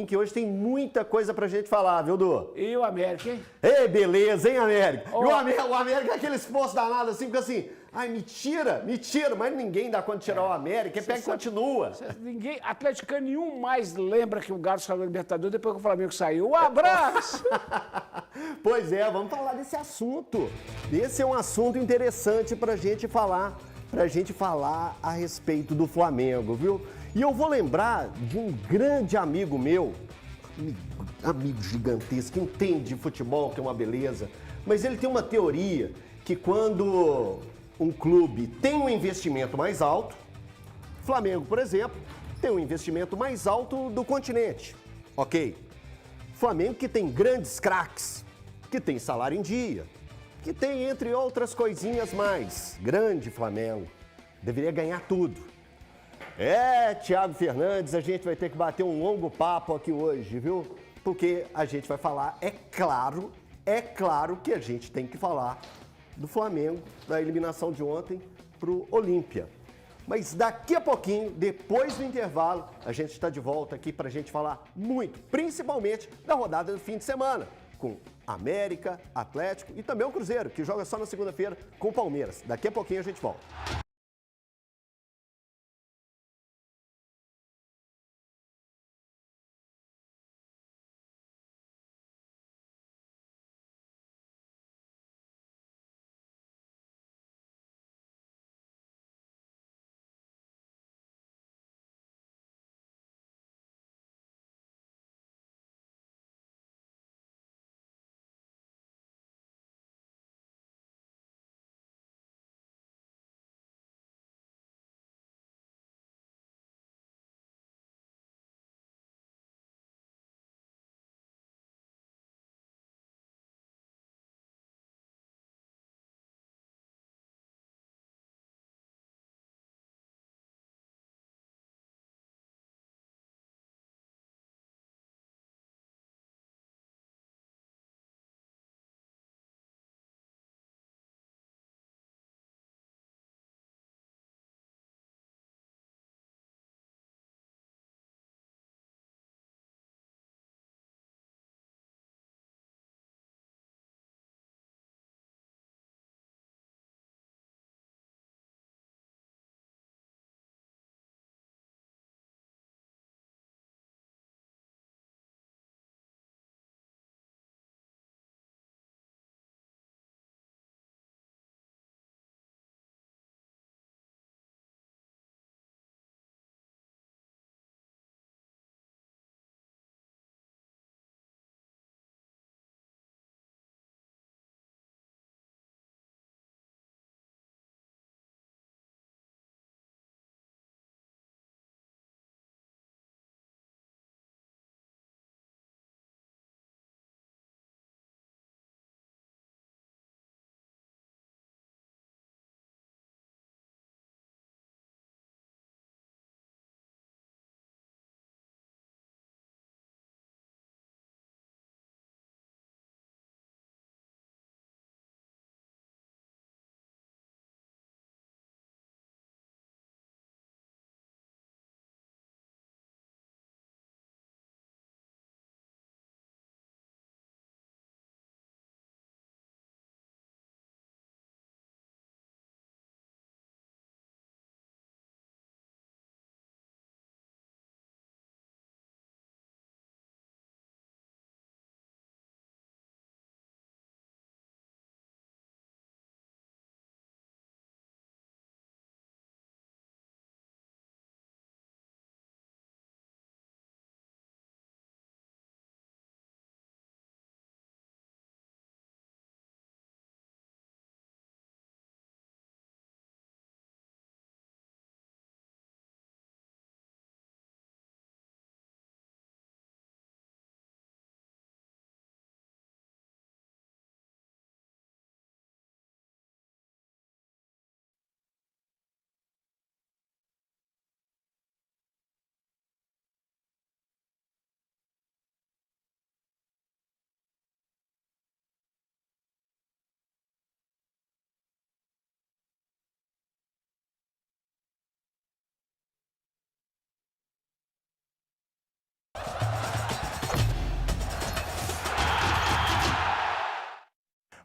Que hoje tem muita coisa pra gente falar, viu, Du? E o América, hein? Ei, beleza, hein, América? Oh. E o América é aquele esforço danado assim, fica assim, ai, me tira, mas ninguém dá conta de tirar o América, quem pega e continua. Ninguém, atleticano nenhum mais lembra que o Galo saiu da Libertadores depois que o Flamengo saiu. Um abraço! Pois é, vamos falar desse assunto. Esse é um assunto interessante pra gente falar a respeito do Flamengo, viu? E eu vou lembrar de um grande amigo meu, amigo gigantesco, que entende de futebol, que é uma beleza, mas ele tem uma teoria que quando um clube tem um investimento mais alto, Flamengo, por exemplo, tem um investimento mais alto do continente, ok? Flamengo que tem grandes craques, que tem salário em dia, que tem, entre outras coisinhas mais, grande Flamengo, deveria ganhar tudo. Thiago Fernandes, a gente vai ter que bater um longo papo aqui hoje, viu? Porque a gente vai falar, é claro que a gente tem que falar do Flamengo, da eliminação de ontem pro Olímpia. Mas daqui a pouquinho, depois do intervalo, a gente está de volta aqui para a gente falar muito, principalmente da rodada do fim de semana, com América, Atlético e também o Cruzeiro, que joga só na segunda-feira com o Palmeiras. Daqui a pouquinho a gente volta.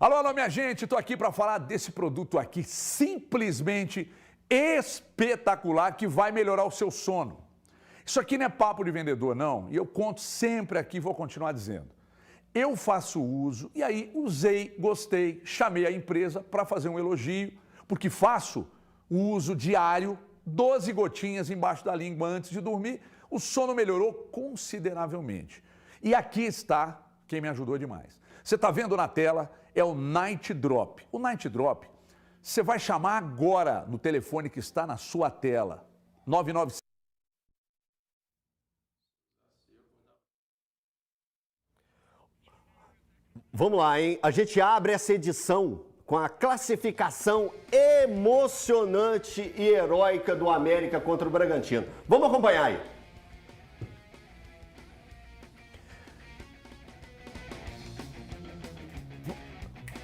Alô, alô, minha gente, estou aqui para falar desse produto aqui simplesmente espetacular que vai melhorar o seu sono. Isso aqui não é papo de vendedor, não, e eu conto sempre aqui, vou continuar dizendo. Eu faço uso e aí usei, gostei, chamei a empresa para fazer um elogio, porque faço o uso diário, 12 gotinhas embaixo da língua antes de dormir, o sono melhorou consideravelmente. E aqui está quem me ajudou demais. Você está vendo na tela, é o Night Drop. O Night Drop, você vai chamar agora no telefone que está na sua tela, 995. Vamos lá, hein? A gente abre essa edição com a classificação emocionante e heróica do América contra o Bragantino. Vamos acompanhar aí.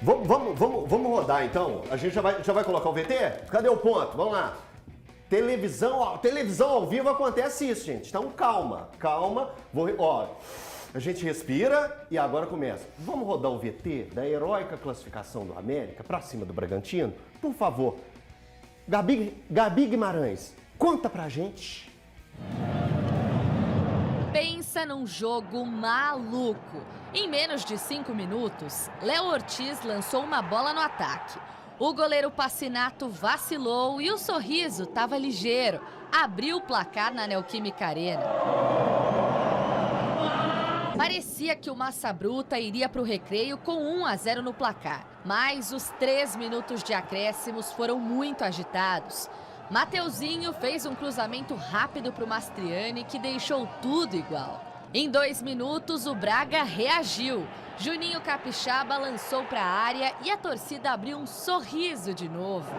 Vamos rodar então? A gente já vai colocar o VT? Cadê o ponto? Vamos lá. Televisão ao vivo acontece isso, gente. Então calma. A gente respira e agora começa. Vamos rodar o VT da heróica classificação do América para cima do Bragantino? Por favor. Gabi Guimarães, conta pra gente. Pensa num jogo maluco. Em menos de 5 minutos, Léo Ortiz lançou uma bola no ataque. O goleiro Pacinato vacilou e o sorriso estava ligeiro. Abriu o placar na Neoquímica Arena. Parecia que o Massa Bruta iria para o recreio com 1-0 no placar. Mas os 3 minutos de acréscimos foram muito agitados. Mateuzinho fez um cruzamento rápido para o Mastriani, que deixou tudo igual. Em 2 minutos, o Braga reagiu. Juninho Capixaba lançou para a área e a torcida abriu um sorriso de novo.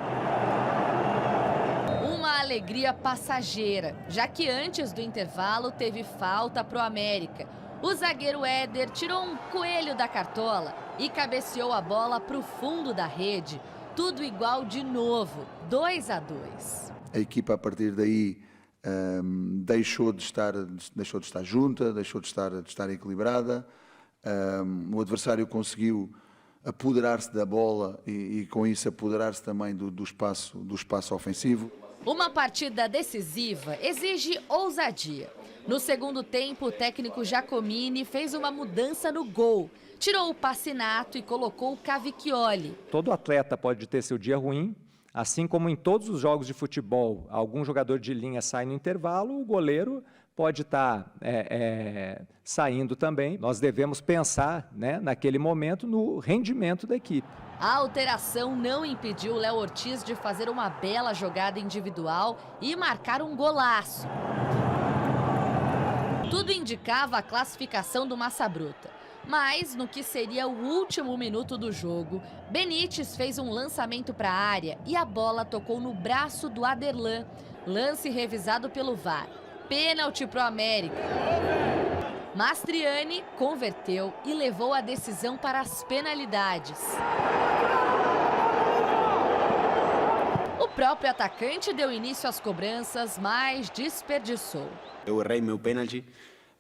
Uma alegria passageira, já que antes do intervalo teve falta para o América. O zagueiro Éder tirou um coelho da cartola e cabeceou a bola para o fundo da rede. Tudo igual de novo, 2-2. A equipa a partir daí deixou de estar junta, deixou de estar equilibrada. O adversário conseguiu apoderar-se da bola e com isso apoderar-se também do espaço ofensivo. Uma partida decisiva exige ousadia. No segundo tempo, o técnico Giacomini fez uma mudança no gol. Tirou o Pacinato e colocou o Cavicchioli. Todo atleta pode ter seu dia ruim, assim como em todos os jogos de futebol, algum jogador de linha sai no intervalo, o goleiro pode estar saindo também. Nós devemos pensar, naquele momento, no rendimento da equipe. A alteração não impediu o Léo Ortiz de fazer uma bela jogada individual e marcar um golaço. Tudo indicava a classificação do Massa Bruta. Mas, no que seria o último minuto do jogo, Benítez fez um lançamento para a área e a bola tocou no braço do Aderlan. Lance revisado pelo VAR. Pênalti pro América. Mastriani converteu e levou a decisão para as penalidades. O próprio atacante deu início às cobranças, mas desperdiçou. Eu errei meu pênalti,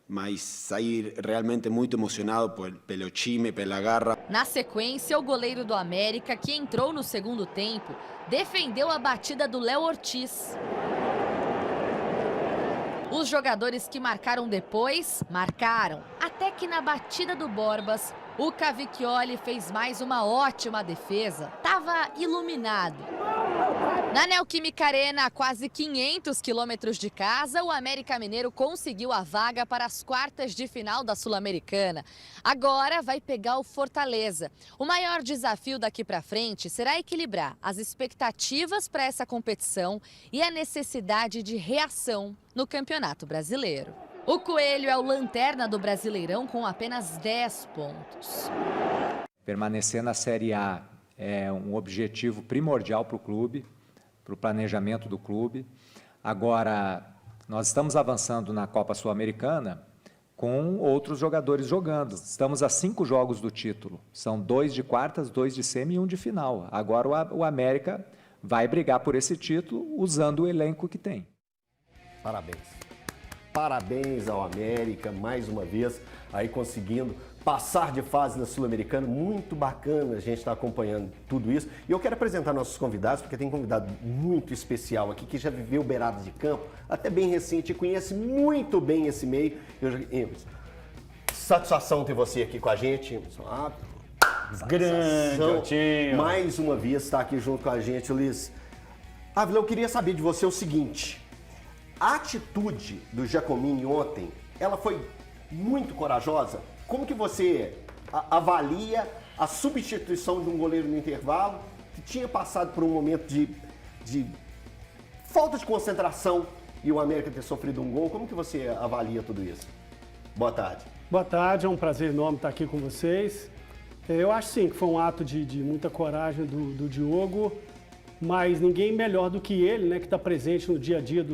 mas saí realmente muito emocionado pelo time, pela garra. Na sequência, o goleiro do América, que entrou no segundo tempo, defendeu a batida do Léo Ortiz. Os jogadores que marcaram depois, marcaram. Até que na batida do Borbas, o Cavicchioli fez mais uma ótima defesa. Tava iluminado. Na Neoquímica Arena, a quase 500 quilômetros de casa, o América Mineiro conseguiu a vaga para as quartas de final da Sul-Americana. Agora vai pegar o Fortaleza. O maior desafio daqui para frente será equilibrar as expectativas para essa competição e a necessidade de reação no Campeonato Brasileiro. O Coelho é o lanterna do Brasileirão com apenas 10 pontos. Permanecer na Série A é um objetivo primordial para o clube, para o planejamento do clube. Agora, nós estamos avançando na Copa Sul-Americana com outros jogadores jogando. Estamos a 5 jogos do título. São 2 de quartas, 2 de semi e 1 de final. Agora o América vai brigar por esse título usando o elenco que tem. Parabéns. Parabéns ao América, mais uma vez, aí conseguindo passar de fase na Sul-Americana, muito bacana a gente estar acompanhando tudo isso. E eu quero apresentar nossos convidados, porque tem um convidado muito especial aqui, que já viveu beirada de campo, até bem recente, e conhece muito bem esse meio. Emerson, satisfação ter você aqui com a gente, Emerson. Grande, Otinho. Mais uma vez estar aqui junto com a gente, Luiz. Ávila, eu queria saber de você o seguinte, a atitude do Giacomini ontem, ela foi muito corajosa? Como que você avalia a substituição de um goleiro no intervalo que tinha passado por um momento de falta de concentração e o América ter sofrido um gol? Como que você avalia tudo isso? Boa tarde. Boa tarde, é um prazer enorme estar aqui com vocês. Eu acho sim que foi um ato de muita coragem do Diogo, mas ninguém melhor do que ele, né, que está presente no dia a dia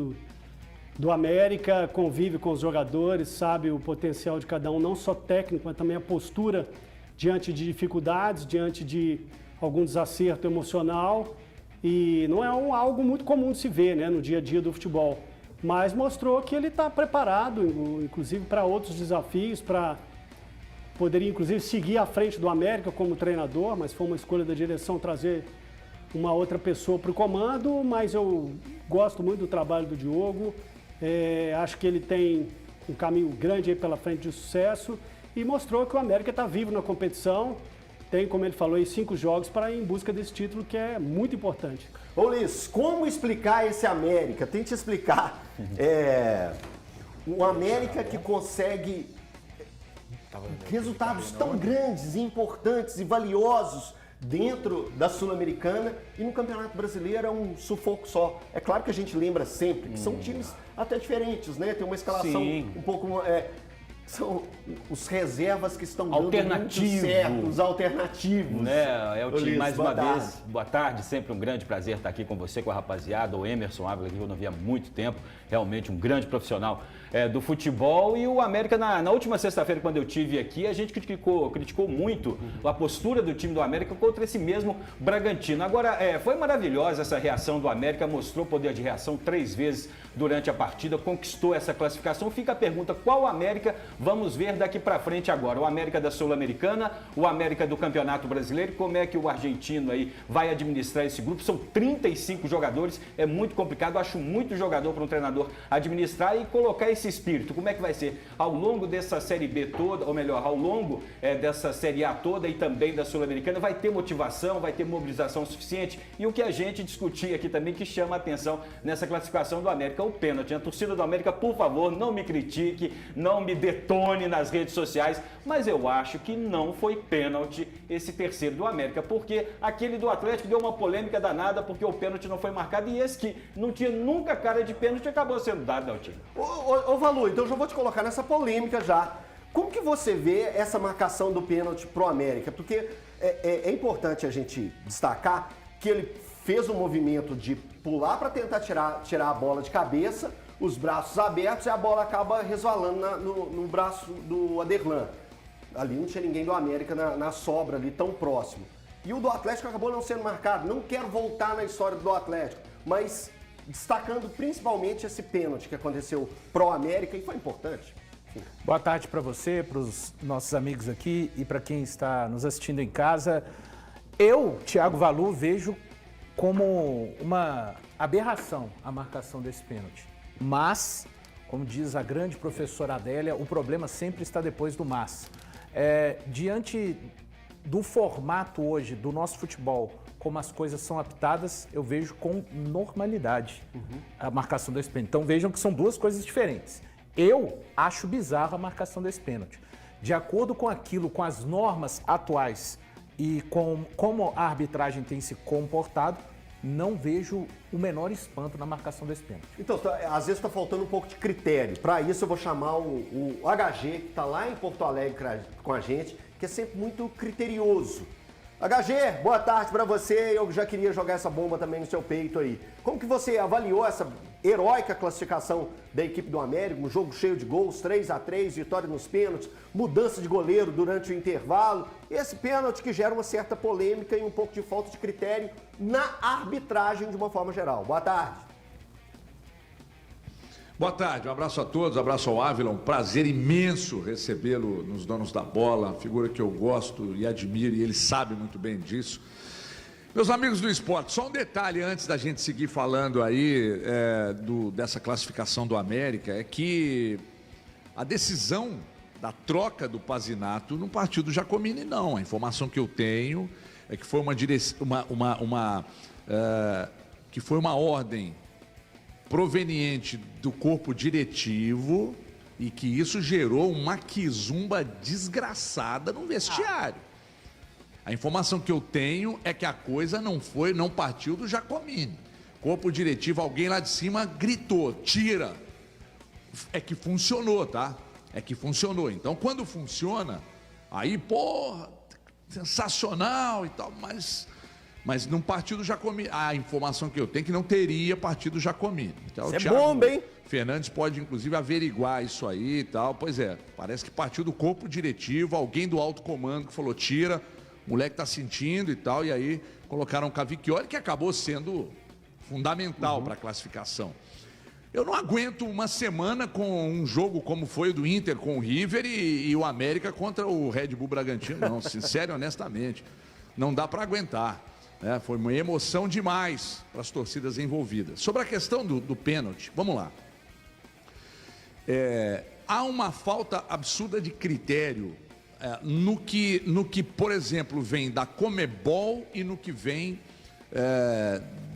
do América, convive com os jogadores, sabe o potencial de cada um, não só técnico, mas também a postura diante de dificuldades, diante de algum desacerto emocional. E não é algo muito comum de se ver, né, no dia a dia do futebol. Mas mostrou que ele está preparado, inclusive, para outros desafios, para poderia, inclusive, seguir à frente do América como treinador, mas foi uma escolha da direção trazer uma outra pessoa para o comando, mas eu gosto muito do trabalho do Diogo. Acho que ele tem um caminho grande aí pela frente de sucesso e mostrou que o América está vivo na competição. Tem, como ele falou, aí 5 jogos para ir em busca desse título, que é muito importante. Ô Luiz, como explicar esse América? Tente explicar. O América que consegue resultados tão grandes, importantes e valiosos dentro da Sul-Americana e no Campeonato Brasileiro é um sufoco só. É claro que a gente lembra sempre que são times até diferentes, né? Tem uma escalação um pouco... são os reservas que estão dando muito certo, os alternativos. É o time, Luiz, mais uma boa vez, boa tarde, sempre um grande prazer estar aqui com você, com a rapaziada, o Emerson Ávila, que eu não via há muito tempo, realmente um grande profissional do futebol. E o América, na última sexta-feira, quando eu estive aqui, a gente criticou muito a postura do time do América contra esse mesmo Bragantino. Agora, foi maravilhosa essa reação do América, mostrou poder de reação 3 vezes durante a partida, conquistou essa classificação. Fica a pergunta, qual América vamos ver daqui para frente agora? O América da Sul-Americana, o América do Campeonato Brasileiro? Como é que o argentino aí vai administrar esse grupo? São 35 jogadores, é muito complicado, acho muito jogador para um treinador administrar e colocar esse espírito. Como é que vai ser ao longo dessa Série B toda, ou melhor, ao longo dessa Série A toda e também da Sul-Americana? Vai ter motivação, vai ter mobilização suficiente? E o que a gente discutia aqui também, que chama a atenção nessa classificação do América, o pênalti. A torcida do América, por favor, não me critique, não me detone nas redes sociais, mas eu acho que não foi pênalti esse terceiro do América, porque aquele do Atlético deu uma polêmica danada porque o pênalti não foi marcado e esse que não tinha nunca cara de pênalti acabou sendo dado ao time. Ô Valu, então eu já vou te colocar nessa polêmica já. Como que você vê essa marcação do pênalti pro América? Porque é importante a gente destacar que ele fez um movimento de pular para tentar tirar a bola de cabeça, os braços abertos e a bola acaba resvalando no braço do Aderlan. Ali não tinha ninguém do América na sobra ali tão próximo. E o do Atlético acabou não sendo marcado. Não quero voltar na história do Atlético, mas destacando principalmente esse pênalti que aconteceu pro América e foi importante. Boa tarde para você, para os nossos amigos aqui e para quem está nos assistindo em casa. Eu, Thiago Valu, vejo como uma aberração a marcação desse pênalti. Mas, como diz a grande professora Adélia, o problema sempre está depois do mas. Diante do formato hoje do nosso futebol, como as coisas são apitadas, eu vejo com normalidade a marcação desse pênalti. Então vejam que são duas coisas diferentes. Eu acho bizarra a marcação desse pênalti. De acordo com aquilo, com as normas atuais e com como a arbitragem tem se comportado, não vejo o menor espanto na marcação desse pênalti. Então, às vezes está faltando um pouco de critério. Para isso eu vou chamar o HG, que está lá em Porto Alegre com a gente, que é sempre muito criterioso. HG, boa tarde para você. Eu já queria jogar essa bomba também no seu peito aí. Como que você avaliou essa heróica classificação da equipe do América? Um jogo cheio de gols, 3-3, vitória nos pênaltis, mudança de goleiro durante o intervalo. Esse pênalti que gera uma certa polêmica e um pouco de falta de critério na arbitragem de uma forma geral. Boa tarde. Boa tarde, um abraço a todos, um abraço ao Ávila, um prazer imenso recebê-lo nos Donos da Bola, uma figura que eu gosto e admiro e ele sabe muito bem disso. Meus amigos do esporte, só um detalhe antes da gente seguir falando aí dessa classificação do América, é que a decisão da troca do Pazinato não partiu do Giacomini, não. A informação que eu tenho é que foi uma ordem proveniente do corpo diretivo e que isso gerou uma quizumba desgraçada no vestiário. A informação que eu tenho é que a coisa não partiu do Giacomini. Corpo diretivo, alguém lá de cima gritou, tira. É que funcionou, tá? É que funcionou. Então, quando funciona, aí, porra, sensacional e tal, mas não partiu do Giacomini. A informação que eu tenho é que não teria partido do Giacomini. Então, isso é bomba, hein? Fernandes pode, inclusive, averiguar isso aí e tal. Pois é, parece que partiu do corpo diretivo, alguém do alto comando que falou, tira, o moleque tá sentindo e tal, e aí colocaram o Cavicchioli, que acabou sendo fundamental para a classificação. Eu não aguento uma semana com um jogo como foi o do Inter com o River e o América contra o Red Bull Bragantino, não, sincero e honestamente. Não dá para aguentar. Foi uma emoção demais para as torcidas envolvidas. Sobre a questão do pênalti, vamos lá. Há uma falta absurda de critério no que, por exemplo, vem da Conmebol e no que vem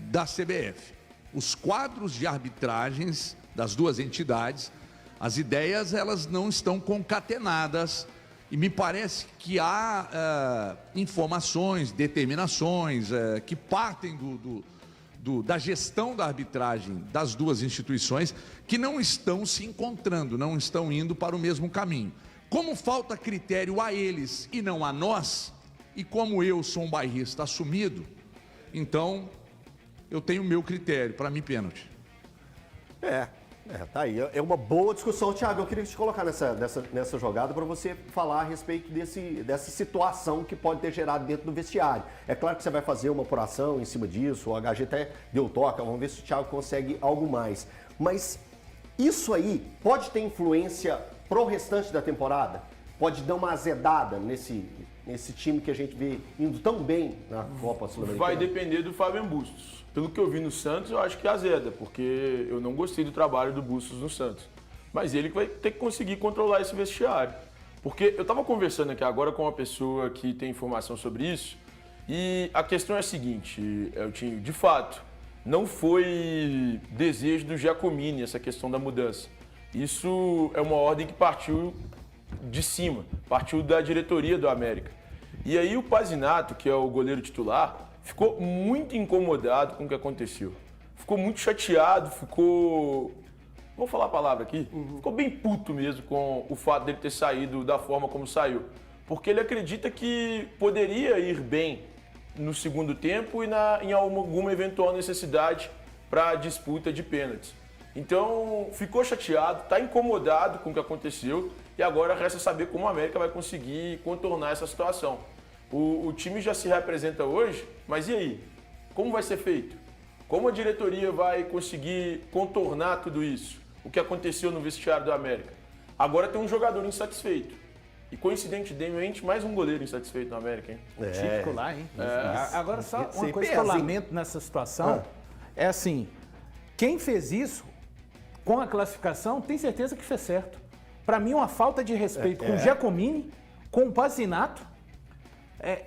da CBF. Os quadros de arbitragens das duas entidades, as ideias elas não estão concatenadas e me parece que há informações, determinações que partem da gestão da arbitragem das duas instituições que não estão se encontrando, não estão indo para o mesmo caminho. Como falta critério a eles e não a nós, e como eu sou um bairrista assumido, então eu tenho o meu critério, para mim pênalti. Tá aí. É uma boa discussão, Thiago. Eu queria te colocar nessa jogada para você falar a respeito dessa situação que pode ter gerado dentro do vestiário. É claro que você vai fazer uma apuração em cima disso, o HG até deu toque, vamos ver se o Thiago consegue algo mais. Mas isso aí pode ter influência pro restante da temporada? Pode dar uma azedada nesse time que a gente vê indo tão bem na Copa Sul-Americana? Vai depender do Fábio Bustos. Pelo que eu vi no Santos, eu acho que azeda, porque eu não gostei do trabalho do Bustos no Santos. Mas ele vai ter que conseguir controlar esse vestiário. Porque eu estava conversando aqui agora com uma pessoa que tem informação sobre isso, e a questão é a seguinte, Eltinho, de fato, não foi desejo do Giacomini essa questão da mudança. Isso é uma ordem que partiu de cima, partiu da diretoria do América. E aí o Pazinato, que é o goleiro titular, ficou muito incomodado com o que aconteceu. Ficou muito chateado, vou falar a palavra aqui, ficou bem puto mesmo com o fato dele ter saído da forma como saiu. Porque ele acredita que poderia ir bem no segundo tempo e em alguma eventual necessidade para a disputa de pênaltis. Então, ficou chateado, está incomodado com o que aconteceu e agora resta saber como o América vai conseguir contornar essa situação. O time já se representa hoje, mas e aí? Como vai ser feito? Como a diretoria vai conseguir contornar tudo isso? O que aconteceu no vestiário do América? Agora tem um jogador insatisfeito. E coincidentemente, mais um goleiro insatisfeito no América, hein? Típico lá, hein? Agora, só uma coisa que eu lamento nessa situação é assim, quem fez isso com a classificação tem certeza que fez certo. Para mim, uma falta de respeito com o Giacomini, com o Pazinato,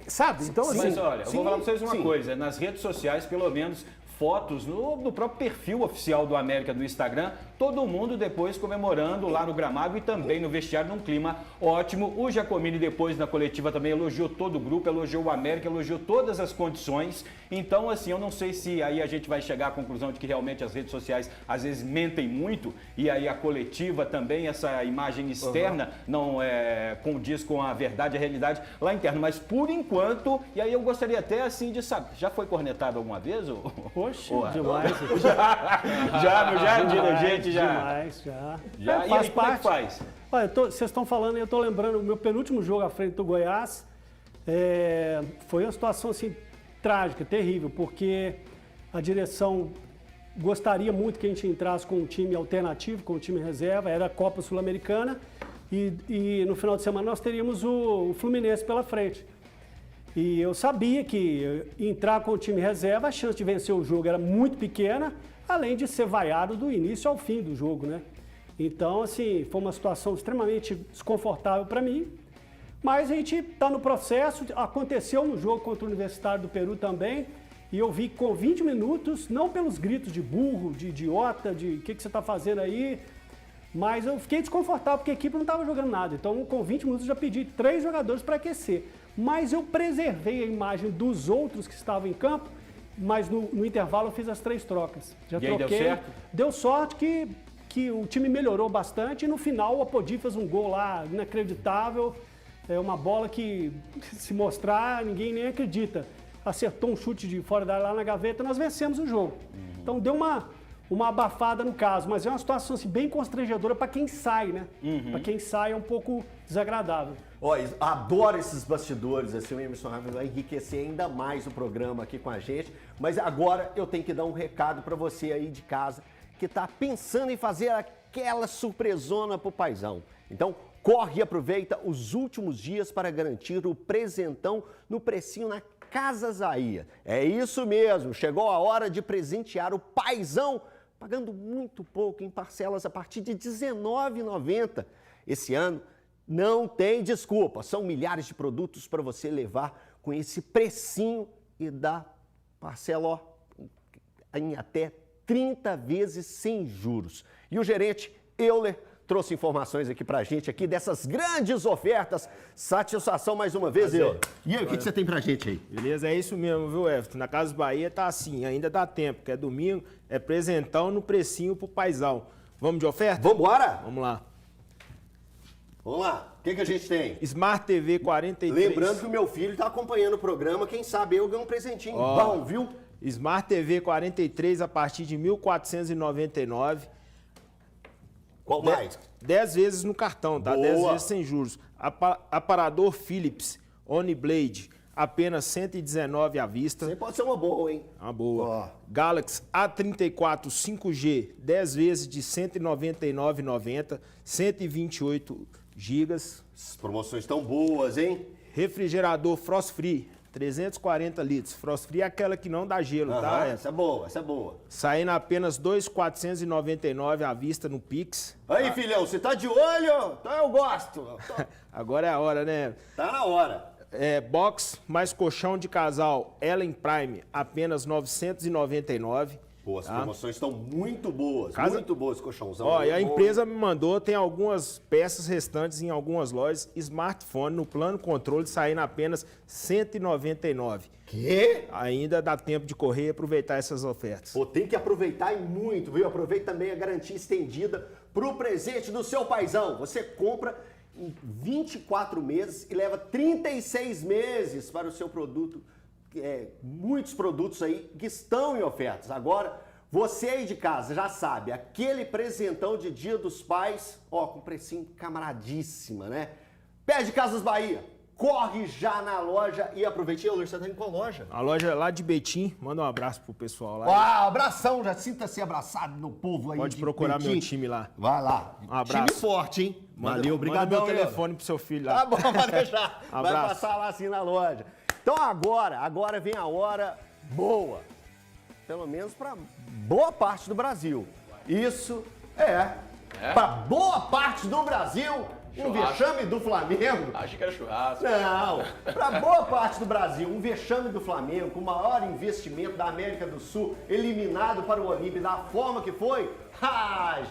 sabe? Então, mas olha, eu vou falar para vocês uma coisa, nas redes sociais, pelo menos, fotos no próprio perfil oficial do América do Instagram, todo mundo depois comemorando lá no gramado e também no vestiário num clima ótimo. O Giacomini depois na coletiva também elogiou todo o grupo, elogiou o América, elogiou todas as condições. Então, assim, eu não sei se aí a gente vai chegar à conclusão de que realmente as redes sociais às vezes mentem muito e aí a coletiva também, essa imagem externa não condiz com a verdade, a realidade lá interna. Mas por enquanto, e aí eu gostaria até assim de saber, já foi cornetado alguma vez? Poxa, demais. já dirigente, já. Demais, já. E aí, como é que faz? Olha, vocês estão falando, eu estou lembrando, o meu penúltimo jogo à frente do Goiás foi uma situação assim, trágica, terrível, porque a direção gostaria muito que a gente entrasse com um time alternativo, com um time reserva, era a Copa Sul-Americana, e no final de semana nós teríamos o Fluminense pela frente. E eu sabia que entrar com o time reserva, a chance de vencer o jogo era muito pequena, além de ser vaiado do início ao fim do jogo, né? Então, assim, foi uma situação extremamente desconfortável para mim, mas a gente está no processo, aconteceu no jogo contra o Universitário do Peru também, e eu vi que com 20 minutos, não pelos gritos de burro, de idiota, de o que você está fazendo aí, mas eu fiquei desconfortável porque a equipe não estava jogando nada. Então, com 20 minutos, eu já pedi 3 jogadores para aquecer. Mas eu preservei a imagem dos outros que estavam em campo, mas no intervalo eu fiz as 3 trocas. Já e troquei. Aí deu certo? Deu sorte que o time melhorou bastante e no final o Apodi fez um gol lá inacreditável. É uma bola que, se mostrar, ninguém nem acredita. Acertou um chute de fora da área lá na gaveta, nós vencemos o jogo. Então deu uma abafada no caso, mas é uma situação assim, bem constrangedora para quem sai, né? Para quem sai é um pouco desagradável. Olha, adoro esses bastidores, assim, o Emerson Ávila vai enriquecer ainda mais o programa aqui com a gente, mas agora eu tenho que dar um recado para você aí de casa que está pensando em fazer aquela surpresona pro paizão. Então, corre e aproveita os últimos dias para garantir o presentão no precinho na Casas Bahia. É isso mesmo, chegou a hora de presentear o paizão, pagando muito pouco em parcelas a partir de R$ 19,90. Esse ano não tem desculpa, são milhares de produtos para você levar com esse precinho e dar parcela em até 30 vezes sem juros. E o gerente Euler trouxe informações aqui pra gente aqui dessas grandes ofertas. Satisfação mais uma vez, Euler. E aí, o que você tem pra gente aí? Beleza, é isso mesmo, viu, Everton? Na Casas Bahia tá assim, ainda dá tempo, que é domingo, é presentão no precinho pro paizão. Vamos de oferta? Vambora! Vamos lá. Vamos lá, o que a gente tem? Smart TV 43. Lembrando que o meu filho tá acompanhando o programa, quem sabe eu ganho um presentinho bom, viu? Smart TV 43 a partir de R$ 1.499. Qual mais? 10 vezes no cartão, tá? Boa. 10 vezes sem juros. Aparador Philips Oniblade, apenas R$ 119 à vista. Isso aí pode ser uma boa, hein? Uma boa. Galaxy A34 5G, 10 vezes de R$ 199,90, 128 GB. As promoções estão boas, hein? Refrigerador Frost Free, 340 litros. Frost Free é aquela que não dá gelo, tá? Essa é boa, essa é boa. Saindo apenas R$ 2.499 à vista no Pix. Aí, filhão, você tá de olho? Então eu gosto. Agora é a hora, né? Tá na hora. Box mais colchão de casal Ellen Prime, apenas R$ 999. Pô, as promoções estão muito boas, muito boas, colchãozão. Ó, e a empresa me mandou, tem algumas peças restantes em algumas lojas, smartphone no plano controle saindo apenas R$ 199. Quê? Ainda dá tempo de correr e aproveitar essas ofertas. Pô, tem que aproveitar e muito, viu? Aproveita também a garantia estendida pro presente do seu paizão. Você compra em 24 meses e leva 36 meses para o seu produto. Muitos produtos aí que estão em ofertas. Agora, você aí de casa já sabe, aquele presentão de Dia dos Pais, ó, com precinho camaradíssima, né? Pede Casas Bahia, corre já na loja e aproveite. E você tá em qual loja? A loja lá de Betim, manda um abraço pro pessoal lá. Abração, já sinta-se abraçado no povo aí. Pode procurar meu time lá. Vai lá. Um abraço. Time forte, hein? Valeu, obrigado. Manda meu telefone pro seu filho lá. Tá bom, vai deixar. Vai Abraço. passar lá assim na loja. Então agora vem a hora boa. Pelo menos para boa parte do Brasil. Isso para boa parte do Brasil, um vexame do Flamengo. Achei que era churrasco. Não, para boa parte do Brasil, um vexame do Flamengo, com o maior investimento da América do Sul, eliminado para o Olímpia da forma que foi.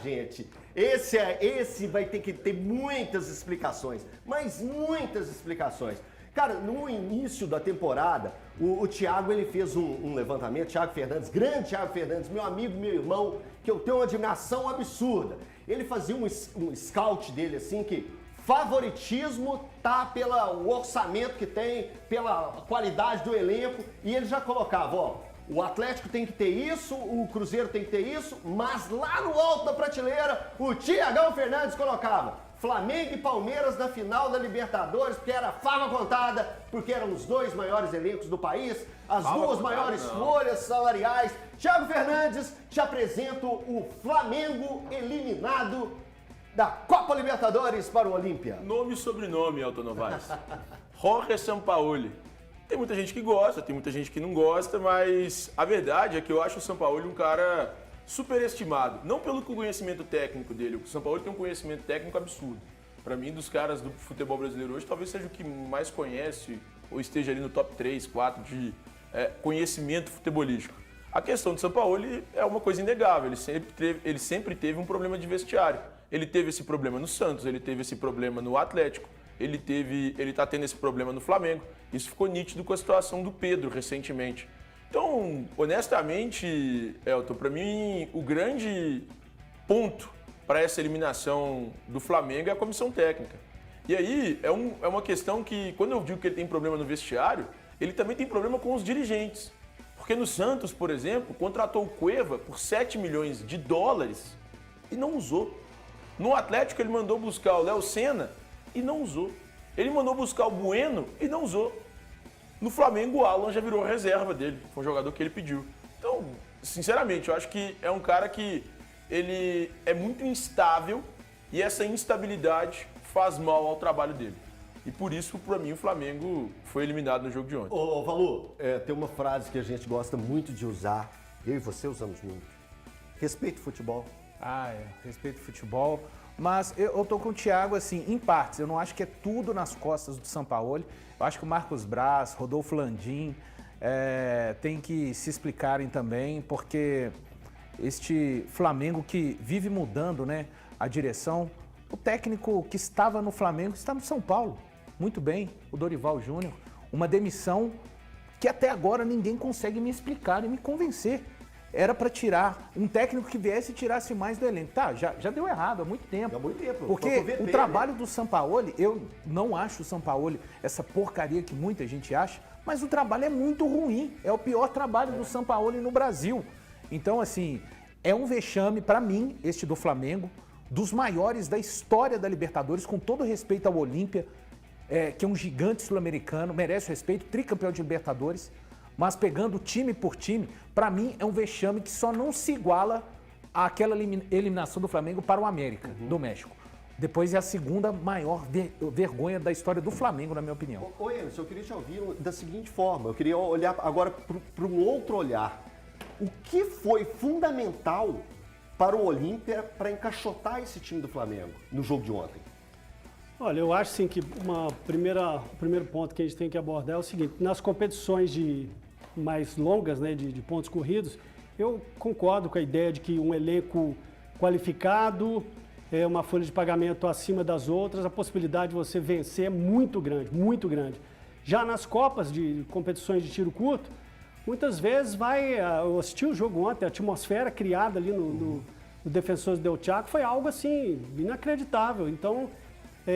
Gente, esse vai ter que ter muitas explicações, mas muitas explicações. Cara, no início da temporada, o Thiago ele fez um levantamento, Thiago Fernandes, grande Thiago Fernandes, meu amigo, meu irmão, que eu tenho uma admiração absurda. Ele fazia um scout dele assim que favoritismo tá pelo orçamento que tem, pela qualidade do elenco, e ele já colocava, ó, o Atlético tem que ter isso, o Cruzeiro tem que ter isso, mas lá no alto da prateleira, o Thiagão Fernandes colocava Flamengo e Palmeiras na final da Libertadores, porque era fava contada, porque eram os dois maiores elencos do país, as duas maiores folhas salariais. Thiago Fernandes, te apresento o Flamengo eliminado da Copa Libertadores para o Olímpia. Nome e sobrenome, Elton Novaes. Jorge Sampaoli. Tem muita gente que gosta, tem muita gente que não gosta, mas a verdade é que eu acho o Sampaoli um cara superestimado. Não pelo conhecimento técnico dele, o Sampaoli tem um conhecimento técnico absurdo. Para mim, dos caras do futebol brasileiro hoje, talvez seja o que mais conhece ou esteja ali no top 3, 4 de conhecimento futebolístico. A questão do Sampaoli é uma coisa inegável, ele sempre teve um problema de vestiário. Ele teve esse problema no Santos, ele teve esse problema no Atlético, ele está tendo esse problema no Flamengo. Isso ficou nítido com a situação do Pedro recentemente. Então, honestamente, Elton, para mim, o grande ponto para essa eliminação do Flamengo é a comissão técnica. E aí, é uma questão que, quando eu digo que ele tem problema no vestiário, ele também tem problema com os dirigentes. Porque no Santos, por exemplo, contratou o Cueva por 7 milhões de dólares e não usou. No Atlético, ele mandou buscar o Léo Senna e não usou. Ele mandou buscar o Bueno e não usou. No Flamengo, o Alan já virou reserva dele. Foi um jogador que ele pediu. Então, sinceramente, eu acho que é um cara que ele é muito instável e essa instabilidade faz mal ao trabalho dele. E por isso, para mim, o Flamengo foi eliminado no jogo de ontem. Ô, Valu, tem uma frase que a gente gosta muito de usar, eu e você usamos muito. Respeito o futebol. Respeito o futebol. Mas eu tô com o Thiago, assim, em partes. Eu não acho que é tudo nas costas do Sampaoli. Eu acho que o Marcos Braz, Rodolfo Landim tem que se explicarem também, porque este Flamengo que vive mudando, né, a direção. O técnico que estava no Flamengo está no São Paulo. Muito bem, o Dorival Júnior. Uma demissão que até agora ninguém consegue me explicar e me convencer. Era para tirar um técnico que viesse e tirasse mais do elenco. Tá, já deu errado há muito tempo. Há muito tempo. Porque o trabalho do Sampaoli, eu não acho o Sampaoli essa porcaria que muita gente acha, mas o trabalho é muito ruim. É o pior trabalho do Sampaoli no Brasil. Então, assim, é um vexame para mim, este do Flamengo, dos maiores da história da Libertadores, com todo respeito ao Olímpia, que é um gigante sul-americano, merece respeito, tricampeão de Libertadores, mas pegando time por time, para mim é um vexame que só não se iguala àquela eliminação do Flamengo para o América, do México. Depois é a segunda maior vergonha da história do Flamengo, na minha opinião. Ô Emerson, eu queria te ouvir da seguinte forma, eu queria olhar agora para um outro olhar. O que foi fundamental para o Olímpia para encaixotar esse time do Flamengo no jogo de ontem? Olha, eu acho sim que o primeiro ponto que a gente tem que abordar é o seguinte: nas competições mais longas, né, de pontos corridos, eu concordo com a ideia de que um elenco qualificado, uma folha de pagamento acima das outras, a possibilidade de você vencer é muito grande, muito grande. Já nas Copas de competições de tiro curto, muitas vezes eu assisti o jogo ontem, a atmosfera criada ali no Defensores del Chaco foi algo assim, inacreditável. Então,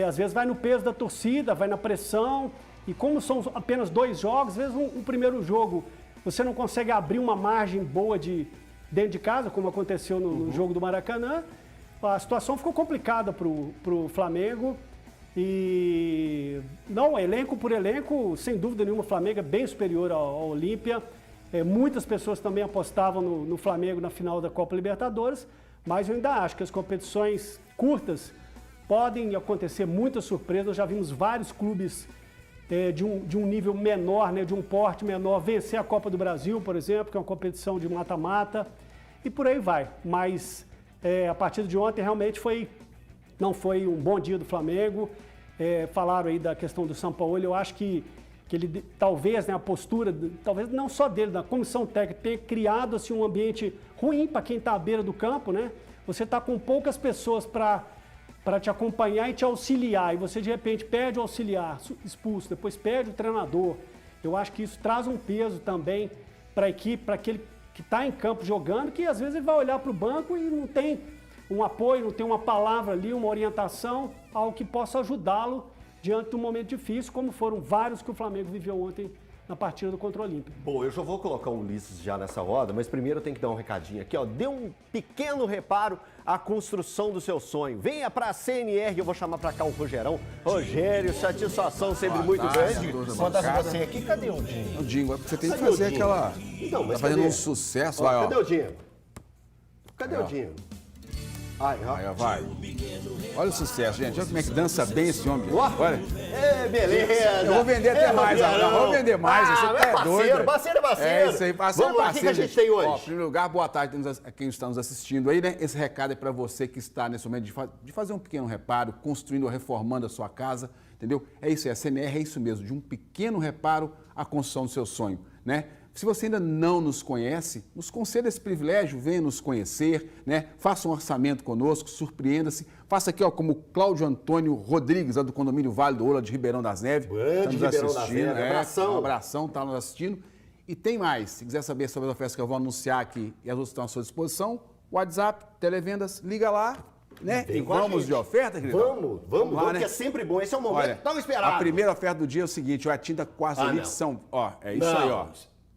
às vezes vai no peso da torcida, vai na pressão, e como são apenas 2 jogos, às vezes o primeiro jogo você não consegue abrir uma margem boa dentro de casa, como aconteceu no jogo do Maracanã, a situação ficou complicada para o Flamengo. E não, elenco por elenco, sem dúvida nenhuma, o Flamengo é bem superior ao Olímpia. Muitas pessoas também apostavam no Flamengo na final da Copa Libertadores, mas eu ainda acho que as competições curtas podem acontecer muitas surpresas. Nós já vimos vários clubes de um nível menor, né, de um porte menor, vencer a Copa do Brasil, por exemplo, que é uma competição de mata-mata, e por aí vai. Mas a partida de ontem realmente não foi um bom dia do Flamengo. Falaram aí da questão do Sampaoli, eu acho que ele talvez, né, a postura, talvez não só dele, da comissão técnica, tenha criado assim, um ambiente ruim para quem está à beira do campo, né? Você está com poucas pessoas para te acompanhar e te auxiliar, e você de repente perde o auxiliar, expulso, depois perde o treinador. Eu acho que isso traz um peso também para a equipe, para aquele que está em campo jogando, que às vezes ele vai olhar para o banco e não tem um apoio, não tem uma palavra ali, uma orientação, algo que possa ajudá-lo diante de um momento difícil, como foram vários que o Flamengo viveu ontem na partida contra o Olímpia. Bom, eu já vou colocar o Ulisses já nessa roda, mas primeiro eu tenho que dar um recadinho aqui, ó. Dê um pequeno reparo à construção do seu sonho. Venha para a CNR, eu vou chamar para cá o Rogerão. Rogério, satisfação sempre muito grande. Manda você aqui, cadê o Dinho? O Dinho, você tem que Cadê o fazer Dinho? aquela... Então, mas tá fazendo cadê? um sucesso, Ó, vai, ó. cadê o Dinho? Cadê o Dinho? Ai, Aí, ó, vai. Olha o sucesso, gente. Olha como é que dança bem esse homem. Ó. Olha. É, beleza. Eu vou vender até mais, Rogerão. Não vou vender mais. Você tá parceiro, doido. parceiro é parceiro. É isso aí, parceiro. Vamos lá, o que a gente tem hoje? Ó, em primeiro lugar, boa tarde a quem está nos assistindo aí, né? Esse recado é para você que está nesse momento de fazer um pequeno reparo, construindo ou reformando a sua casa, entendeu? É isso aí, a CNR é isso mesmo, de um pequeno reparo à construção do seu sonho, né? Se você ainda não nos conhece, nos conceda esse privilégio, venha nos conhecer, né? Faça um orçamento conosco, surpreenda-se. Faça aqui, ó, como Cláudio Antônio Rodrigues, lá do condomínio Vale do Ouro de Ribeirão das Neves. Grande Ribeirão das Neves, abração. Um abração, tá nos assistindo. E tem mais, se quiser saber sobre as ofertas que eu vou anunciar aqui e as outras estão à sua disposição, WhatsApp, Televendas, liga lá, né? E vamos de oferta, querido? Vamos lá, né? que é sempre bom. Esse é o momento Olha, tão esperado. a primeira oferta do dia é o seguinte, ó, a tinta Quartzolite são, ó, é isso aí, ó.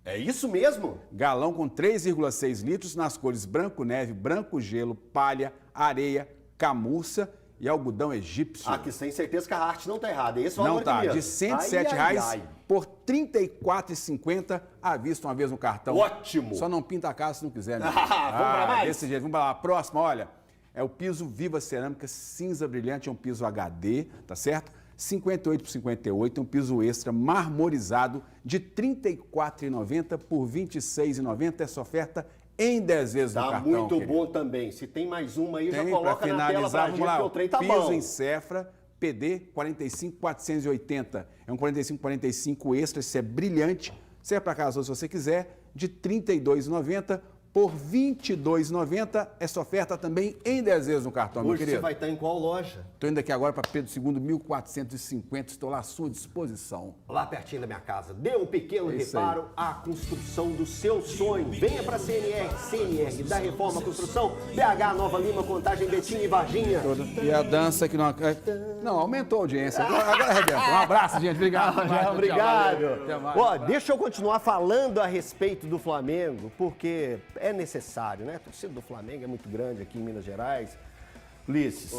É isso mesmo? Galão com 3,6 litros nas cores branco neve, branco gelo, palha, areia, camurça e algodão egípcio. Ah, que tem certeza que a arte não tá errada. Esse valor Não tá, aqui mesmo. de R$ 107,00 por R$ 34,50 à vista uma vez no cartão. Ótimo! Só não pinta a casa se não quiser, né? Vamos pra mais? Desse jeito, vamos pra lá. A próxima, olha, é o piso Viva Cerâmica cinza brilhante, é um piso HD, tá certo? 58 por 58, um piso extra marmorizado de R$ 34,90 por R$ 26,90. Essa oferta em 10 vezes no Tá cartão. muito querido. bom também. Se tem mais uma aí, já Tem, pra coloca na tela pra gente, vamos lá, que o trem tá piso bom. em Cefra, PD 45480. É um 4545 extra, isso é brilhante. Serve para casa se você quiser, de R$ 32,90 por R$ 22,90. Essa oferta também em 10 vezes no cartão, meu Hoje querido. você vai estar em qual loja? Estou indo aqui agora para Pedro II, 1450. Estou lá à sua disposição. Lá pertinho da minha casa. Dê um pequeno É isso reparo à construção do seu sonho. Venha para a CNR da Reforma Construção, BH, Nova Lima, Contagem, Betim e Varginha. E a dança que não... Não, aumentou a audiência. Agora arrebenta. Um abraço, gente. Obrigado. Já, obrigado. Até mais. Ó, deixa eu continuar falando a respeito do Flamengo, porque é necessário, né? A torcida do Flamengo é muito grande aqui em Minas Gerais. Ulisses,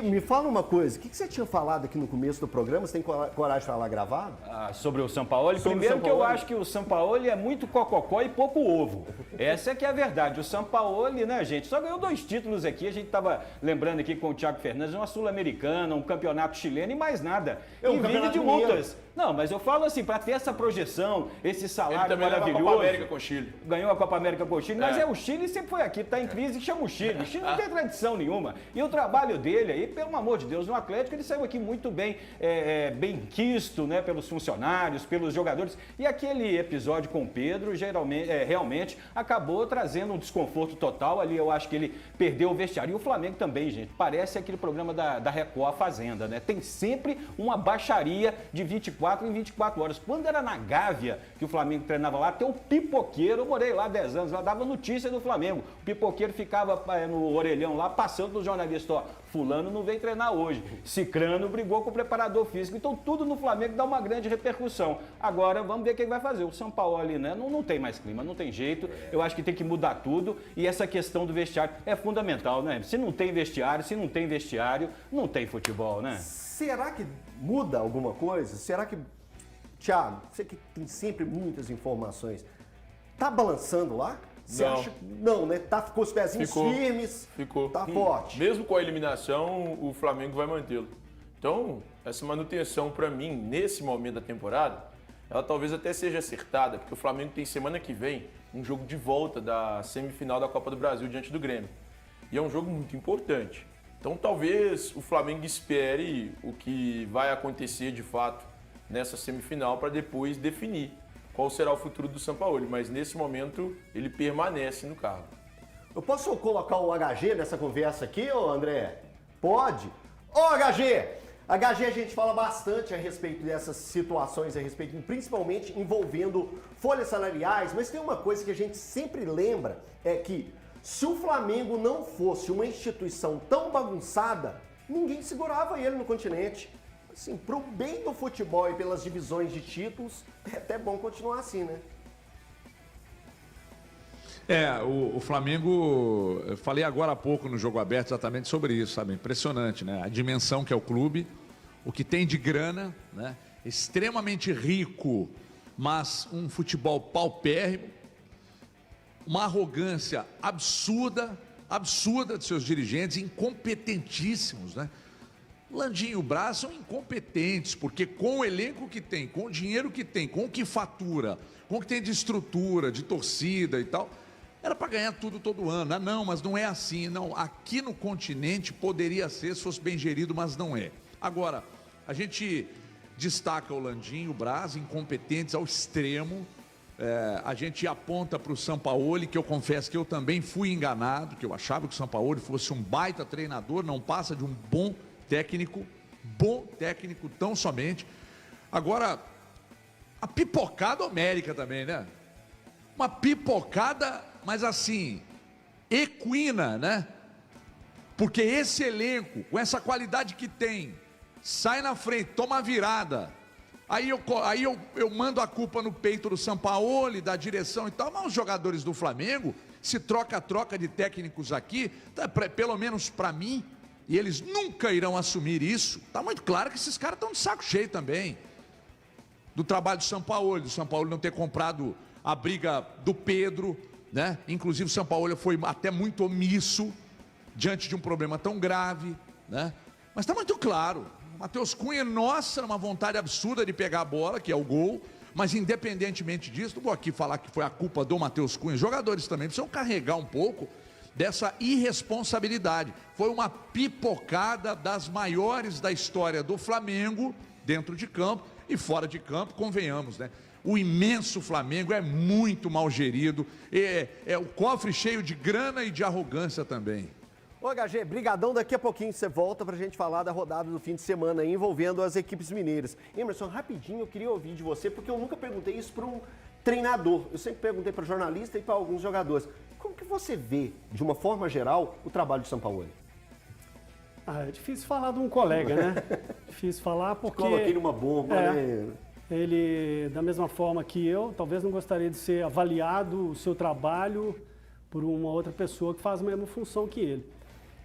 me fala uma coisa, o que você tinha falado aqui no começo do programa? Você tem coragem de falar gravado? Sobre o Sampaoli? Sobre o Primeiro que eu Sampaoli. acho que o Sampaoli é muito cococó e pouco ovo. Essa é que é a verdade. O Sampaoli, né, gente, só ganhou 2 títulos aqui. A gente estava lembrando aqui com o Thiago Fernandes, uma Sul-Americana, um campeonato chileno e mais nada. É um E vive campeonato de mineiro. multas. Não, mas eu falo assim, para ter essa projeção, esse Ele salário também leva a maravilhoso. Copa América com o Chile. Ganhou a Copa América com o Chile, mas É. o Chile sempre foi aqui, tá em crise, chama o Chile. O Chile não tem tradição nenhuma. E o trabalho dele aí, pelo amor de Deus, no Atlético ele saiu aqui muito bem, bem quisto, né, pelos funcionários, pelos jogadores. E aquele episódio com o Pedro, realmente acabou trazendo um desconforto total ali. Eu acho que ele perdeu o vestiário. E o Flamengo também, gente, parece aquele programa da Record, a Fazenda, né? Tem sempre uma baixaria de 24 em 24 horas. Quando era na Gávea, que o Flamengo treinava lá, tem o pipoqueiro, eu morei lá 10 anos, lá dava notícia do Flamengo. O pipoqueiro ficava no orelhão lá, passando para os jornalistas, ó, fulano não veio treinar hoje, Cicrano brigou com o preparador físico, então tudo no Flamengo dá uma grande repercussão. Agora, vamos ver o que vai fazer. O Sampaoli, né, não tem mais clima, não tem jeito, eu acho que tem que mudar tudo e essa questão do vestiário é fundamental, né? Se não tem vestiário, não tem futebol, né? Será que muda alguma coisa? Será que, Thiago, você que tem sempre muitas informações, tá balançando lá? Você Não. acha que não, né? Ficou os pezinhos firmes, Ficou. tá forte. Mesmo com a eliminação, o Flamengo vai mantê-lo. Então, essa manutenção, para mim, nesse momento da temporada, ela talvez até seja acertada, porque o Flamengo tem semana que vem um jogo de volta da semifinal da Copa do Brasil diante do Grêmio. E é um jogo muito importante. Então, talvez o Flamengo espere o que vai acontecer de fato nessa semifinal para depois definir qual será o futuro do Sampaoli, mas nesse momento ele permanece no cargo. Eu posso colocar o HG nessa conversa aqui, ô André? Pode? Ô HG! HG a gente fala bastante a respeito dessas situações, principalmente envolvendo folhas salariais, mas tem uma coisa que a gente sempre lembra, é que se o Flamengo não fosse uma instituição tão bagunçada, ninguém segurava ele no continente. assim, pro bem do futebol e pelas divisões de títulos, é até bom continuar assim, né? O Flamengo, eu falei agora há pouco no Jogo Aberto exatamente sobre isso, sabe? Impressionante, né? A dimensão que é o clube, o que tem de grana, né? Extremamente rico, mas um futebol paupérrimo, uma arrogância absurda de seus dirigentes, incompetentíssimos, né? Landim e o Braz são incompetentes, porque com o elenco que tem, com o dinheiro que tem, com o que fatura, com o que tem de estrutura, de torcida e tal, era para ganhar tudo todo ano. Ah, não, mas não é assim. Não, aqui no continente poderia ser se fosse bem gerido, mas não é. Agora, a gente destaca o Landim e o Braz, incompetentes ao extremo. A gente aponta para o Sampaoli, que eu confesso que eu também fui enganado, que eu achava que o Sampaoli fosse um baita treinador, não passa de um bom técnico tão somente. Agora, a pipocada homérica também, né? Uma pipocada, mas assim, equina, né? Porque esse elenco, com essa qualidade que tem, sai na frente, toma a virada. Aí eu mando a culpa no peito do Sampaoli, da direção e tal, mas os jogadores do Flamengo, se troca de técnicos aqui, pelo menos para mim, e eles nunca irão assumir isso, tá muito claro que esses caras estão de saco cheio também. Do trabalho do Sampaoli não ter comprado a briga do Pedro, né? Inclusive o Sampaoli foi até muito omisso diante de um problema tão grave, né? Mas está muito claro, Matheus Cunha, nossa, uma vontade absurda de pegar a bola, que é o gol, mas independentemente disso, não vou aqui falar que foi a culpa do Matheus Cunha, os jogadores também precisam carregar um pouco dessa irresponsabilidade. Foi uma pipocada das maiores da história do Flamengo, dentro de campo e fora de campo, convenhamos, né? O imenso Flamengo é muito mal gerido, é o cofre cheio de grana e de arrogância também. Ô, HG, brigadão, daqui a pouquinho você volta pra gente falar da rodada do fim de semana aí, envolvendo as equipes mineiras. Emerson, rapidinho, eu queria ouvir de você, porque eu nunca perguntei isso para um treinador. Eu sempre perguntei para jornalista e para alguns jogadores. Como que você vê, de uma forma geral, o trabalho de Sampaoli? É difícil falar de um colega, né? Difícil falar porque... Coloquei numa bomba, né? Ele, da mesma forma que eu, talvez não gostaria de ser avaliado o seu trabalho por uma outra pessoa que faz a mesma função que ele.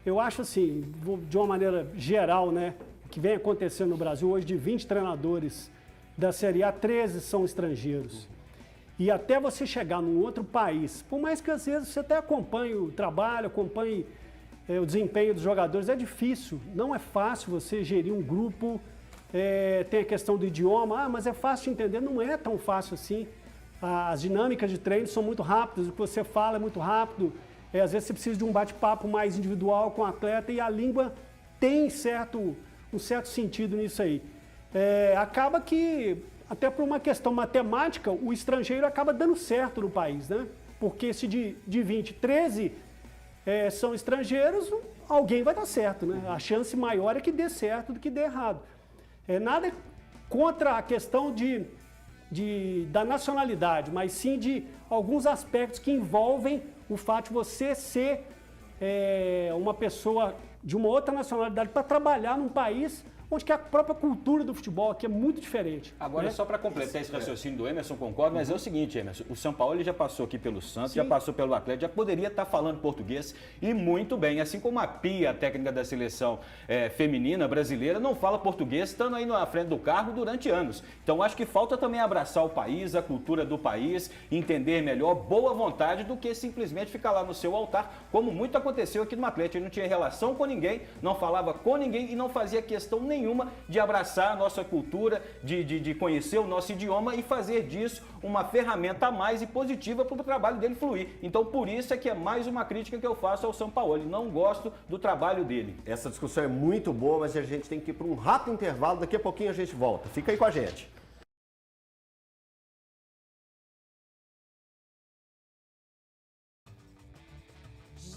Eu acho assim, de uma maneira geral, né, o que vem acontecendo no Brasil hoje, de 20 treinadores da Série A, 13 são estrangeiros. E até você chegar num outro país, por mais que às vezes você até acompanhe o trabalho, acompanhe o desempenho dos jogadores, é difícil, não é fácil você gerir um grupo, tem a questão do idioma, mas é fácil de entender, não é tão fácil assim. As dinâmicas de treino são muito rápidas, o que você fala é muito rápido, às vezes você precisa de um bate-papo mais individual com o atleta e a língua tem um certo sentido nisso aí. Acaba que, até por uma questão matemática, o estrangeiro acaba dando certo no país, né? Porque se de 20, 13 são estrangeiros, alguém vai dar certo, né? A chance maior é que dê certo do que dê errado. Nada contra a questão da nacionalidade, mas sim de alguns aspectos que envolvem o fato de você ser uma pessoa de uma outra nacionalidade para trabalhar num país onde que a própria cultura do futebol aqui é muito diferente. Agora, né? só para completar esse raciocínio do Emerson, concordo, mas é o seguinte, Emerson, o Sampaoli já passou aqui pelo Santos, já passou pelo Atlético, já poderia estar falando português e muito bem, assim como a Pia, a técnica da seleção feminina brasileira, não fala português, estando aí na frente do cargo durante anos. Então, acho que falta também abraçar o país, a cultura do país, entender melhor, boa vontade, do que simplesmente ficar lá no seu altar, como muito aconteceu aqui no Atlético. Ele não tinha relação com ninguém, não falava com ninguém e não fazia questão nenhuma de abraçar a nossa cultura, de conhecer o nosso idioma e fazer disso uma ferramenta a mais e positiva para o trabalho dele fluir. Então, por isso é que é mais uma crítica que eu faço ao Sampaoli. Não gosto do trabalho dele. Essa discussão é muito boa, mas a gente tem que ir para um rápido intervalo. Daqui a pouquinho a gente volta. Fica aí com a gente.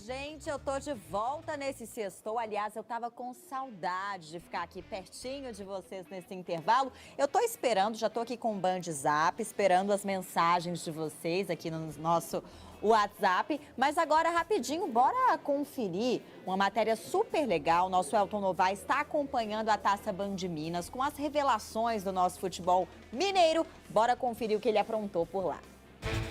Gente, eu tô de volta nesse sextou. Aliás, eu tava com saudade de ficar aqui pertinho de vocês nesse intervalo. Eu tô esperando, já tô aqui com o Band Zap, esperando as mensagens de vocês aqui no nosso WhatsApp. Mas agora, rapidinho, bora conferir uma matéria super legal. Nosso Elton Novaes está acompanhando a Taça Band Minas com as revelações do nosso futebol mineiro. Bora conferir o que ele aprontou por lá.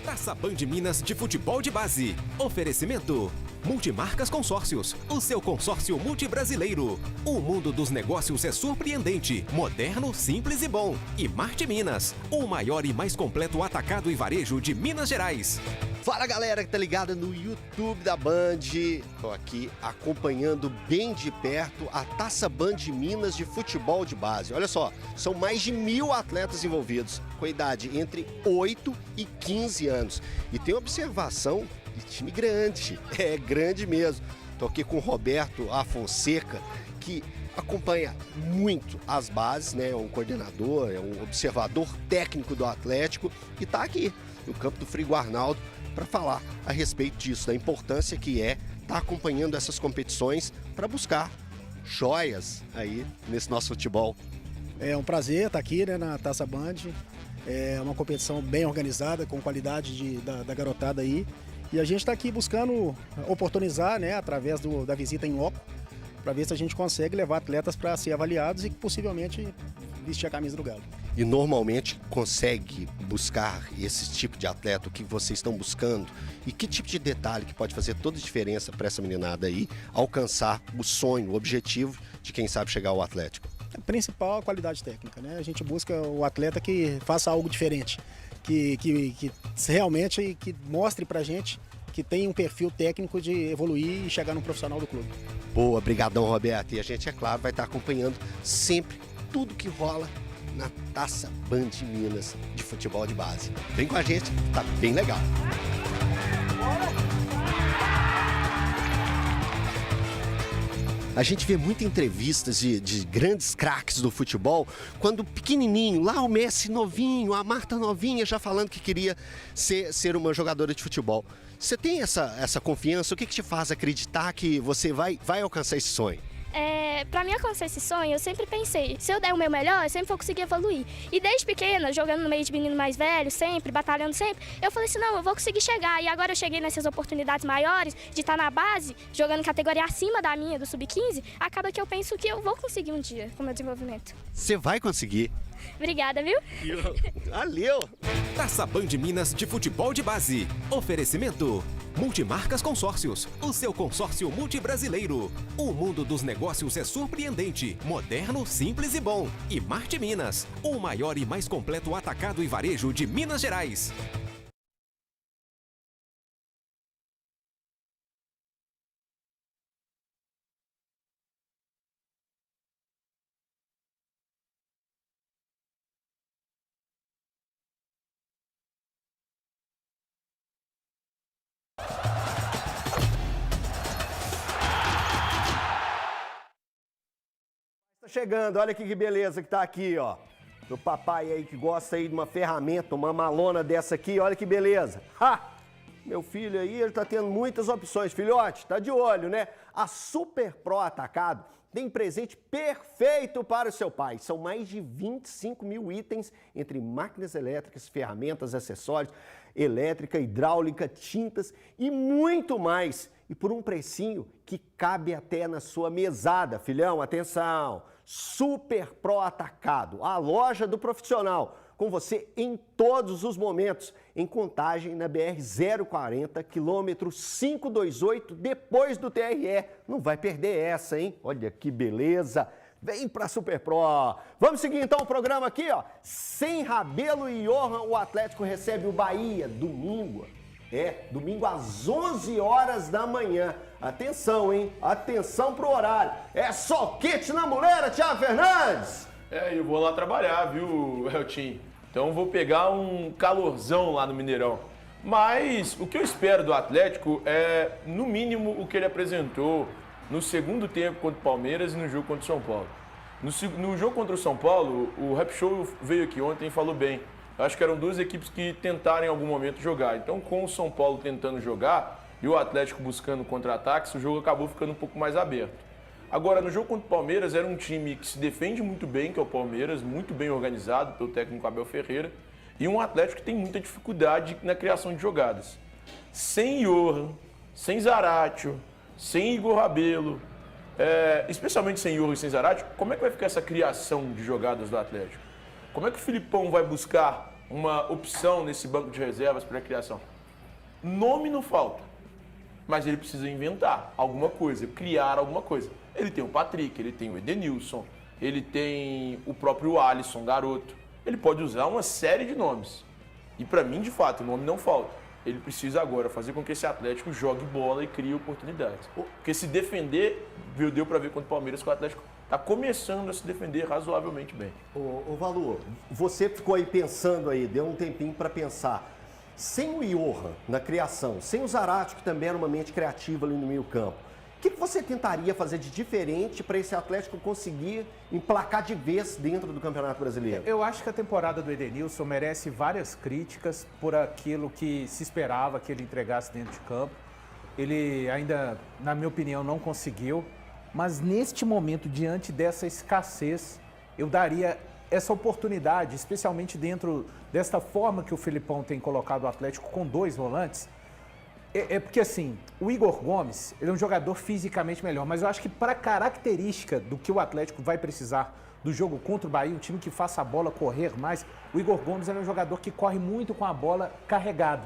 Taça Band Minas de Futebol de Base. Oferecimento: Multimarcas Consórcios, o seu consórcio multibrasileiro. O mundo dos negócios é surpreendente, moderno, simples e bom. E Marte Minas, o maior e mais completo atacado e varejo de Minas Gerais. Fala galera que tá ligada no YouTube da Band, tô aqui acompanhando bem de perto a Taça Band Minas de Futebol de Base. Olha só, são mais de 1000 atletas envolvidos, com idade entre 8 e 15 anos. E tem observação de time grande, é grande mesmo. Tô aqui com o Roberto Afonseca, que acompanha muito as bases, né? É um coordenador, é um observador técnico do Atlético e tá aqui no campo do Frigo Arnaldo para falar a respeito disso, da importância que é estar acompanhando essas competições para buscar joias aí nesse nosso futebol. É um prazer estar aqui, né, na Taça Band. É uma competição bem organizada, com qualidade da garotada aí. E a gente está aqui buscando oportunizar, né, através da visita em loco, para ver se a gente consegue levar atletas para ser avaliados e possivelmente vestir a camisa do Galo. E normalmente consegue buscar esse tipo de atleta, o que vocês estão buscando e que tipo de detalhe que pode fazer toda a diferença para essa meninada aí alcançar o sonho, o objetivo de quem sabe chegar ao Atlético? A principal qualidade técnica, né? A gente busca o atleta que faça algo diferente, que realmente que mostre pra gente que tem um perfil técnico de evoluir e chegar no profissional do clube. Boa, brigadão, Roberto. E a gente, é claro, vai estar acompanhando sempre tudo que rola na Taça Band Minas de Futebol de Base. Vem com a gente, tá bem legal. A gente vê muitas entrevistas de grandes craques do futebol, quando pequenininho, lá o Messi novinho, a Marta novinha já falando que queria ser uma jogadora de futebol. Você tem essa confiança? O que te faz acreditar que você vai alcançar esse sonho? Pra mim alcançar esse sonho, eu sempre pensei, se eu der o meu melhor, eu sempre vou conseguir evoluir. E desde pequena, jogando no meio de menino mais velho, sempre, batalhando sempre, eu falei assim, não, eu vou conseguir chegar. E agora eu cheguei nessas oportunidades maiores, de estar na base, jogando em categoria acima da minha, do Sub-15, acaba que eu penso que eu vou conseguir um dia com o meu desenvolvimento. Você vai conseguir. Obrigada, viu? Valeu! Taça Band Minas de Futebol de Base. Oferecimento: Multimarcas Consórcios, o seu consórcio multibrasileiro. O mundo dos negócios é surpreendente, moderno, simples e bom. E Marte Minas, o maior e mais completo atacado e varejo de Minas Gerais. Tá chegando, olha que beleza que tá aqui, ó. O papai aí que gosta aí de uma ferramenta, uma malona dessa aqui, olha que beleza. Ha! Meu filho aí, ele tá tendo muitas opções. Filhote, tá de olho, né? A Super Pro Atacado tem presente perfeito para o seu pai. São mais de 25 mil itens, entre máquinas elétricas, ferramentas, acessórios, elétrica, hidráulica, tintas e muito mais. E por um precinho que cabe até na sua mesada. Filhão, atenção! Super Pro Atacado, a loja do profissional, com você em todos os momentos, em Contagem na BR-040, quilômetro 528, depois do TRE. Não vai perder essa, hein? Olha que beleza! Vem pra Super Pro! Vamos seguir então o programa aqui, ó. Sem Rabelo e Johan, o Atlético recebe o Bahia, domingo. Domingo às 11 horas da manhã. Atenção, hein? Atenção pro horário. É só kit na mulera, Thiago Fernandes! Eu vou lá trabalhar, viu, Eltinho? Então vou pegar um calorzão lá no Mineirão. Mas o que eu espero do Atlético é, no mínimo, o que ele apresentou no segundo tempo contra o Palmeiras e no jogo contra o São Paulo. No jogo contra o São Paulo, o Rap Show veio aqui ontem e falou bem. Eu acho que eram duas equipes que tentaram em algum momento jogar. Então, com o São Paulo tentando jogar, e o Atlético buscando contra-ataques, o jogo acabou ficando um pouco mais aberto. Agora, no jogo contra o Palmeiras, era um time que se defende muito bem, que é o Palmeiras, muito bem organizado pelo técnico Abel Ferreira, e um Atlético que tem muita dificuldade na criação de jogadas. Sem Johan, sem Zaratio, sem Igor Rabelo, especialmente sem Johan e sem Zaratio, como é que vai ficar essa criação de jogadas do Atlético? Como é que o Filipão vai buscar uma opção nesse banco de reservas para a criação? Nome não falta, mas ele precisa inventar alguma coisa, criar alguma coisa. Ele tem o Patrick, ele tem o Edenilson, ele tem o próprio Alisson, garoto. Ele pode usar uma série de nomes. E para mim, de fato, o nome não falta. Ele precisa agora fazer com que esse Atlético jogue bola e crie oportunidades. Porque se defender, deu para ver contra o Palmeiras que o Atlético está começando a se defender razoavelmente bem. Ô Valu, você ficou aí pensando aí, deu um tempinho para pensar. Sem o Johan na criação, sem o Zaratio, que também era uma mente criativa ali no meio campo, o que você tentaria fazer de diferente para esse Atlético conseguir emplacar de vez dentro do Campeonato Brasileiro? Eu acho que a temporada do Edenilson merece várias críticas por aquilo que se esperava que ele entregasse dentro de campo. Ele ainda, na minha opinião, não conseguiu, mas neste momento, diante dessa escassez, eu daria essa oportunidade, especialmente dentro desta forma que o Filipão tem colocado o Atlético com 2 volantes. É porque assim, o Igor Gomes, ele é um jogador fisicamente melhor, mas eu acho que para a característica do que o Atlético vai precisar do jogo contra o Bahia, um time que faça a bola correr mais, o Igor Gomes é um jogador que corre muito com a bola carregada.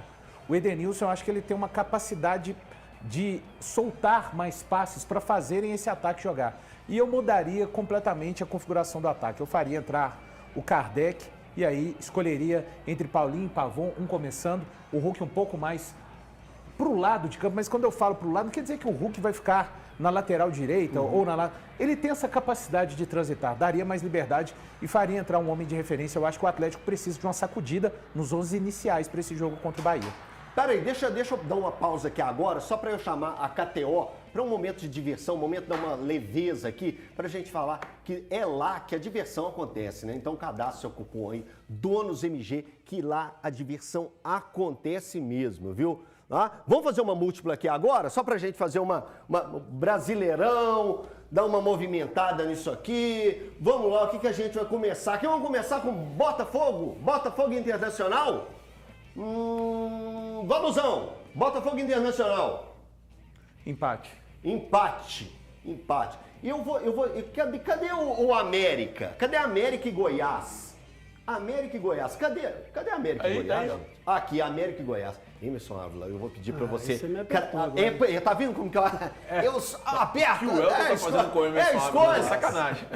O Edenilson, eu acho que ele tem uma capacidade de soltar mais passes para fazerem esse ataque jogar. E eu mudaria completamente a configuração do ataque. Eu faria entrar o Kardec e aí escolheria entre Paulinho e Pavon, um começando, o Hulk um pouco mais pro lado de campo, mas quando eu falo pro lado, não quer dizer que o Hulk vai ficar na lateral direita ou na... Ele tem essa capacidade de transitar, daria mais liberdade e faria entrar um homem de referência. Eu acho que o Atlético precisa de uma sacudida nos 11 iniciais para esse jogo contra o Bahia. Peraí, deixa eu dar uma pausa aqui agora, só para eu chamar a KTO para um momento de diversão, um momento de dar uma leveza aqui, para a gente falar que é lá que a diversão acontece, né? Então cadastre seu cupom aí, DonosMG, que lá a diversão acontece mesmo, viu? Vamos fazer uma múltipla aqui agora, só para a gente fazer uma brasileirão, dar uma movimentada nisso aqui. Vamos lá, o que a gente vai começar? Aqui vamos começar com Botafogo Internacional. Valusão, Botafogo Internacional. Empate. E eu vou. Cadê o América? Cadê América e Goiás? Cadê América e Goiás? Aqui, América e Goiás. Emerson Ávila, eu vou pedir pra você. Você me tá vendo como que ela. Eu aperto! O que o Elton tá fazendo com o Emerson Ávila é sacanagem.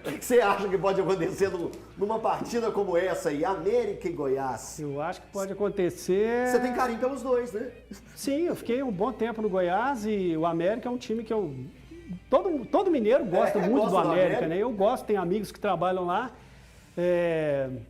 O que você acha que pode acontecer numa partida como essa aí, América e Goiás? Eu acho que pode acontecer... Você tem carinho pelos dois, né? Sim, eu fiquei um bom tempo no Goiás e o América é um time que eu... Todo mineiro gosta muito do América, né? Eu gosto, tenho amigos que trabalham lá.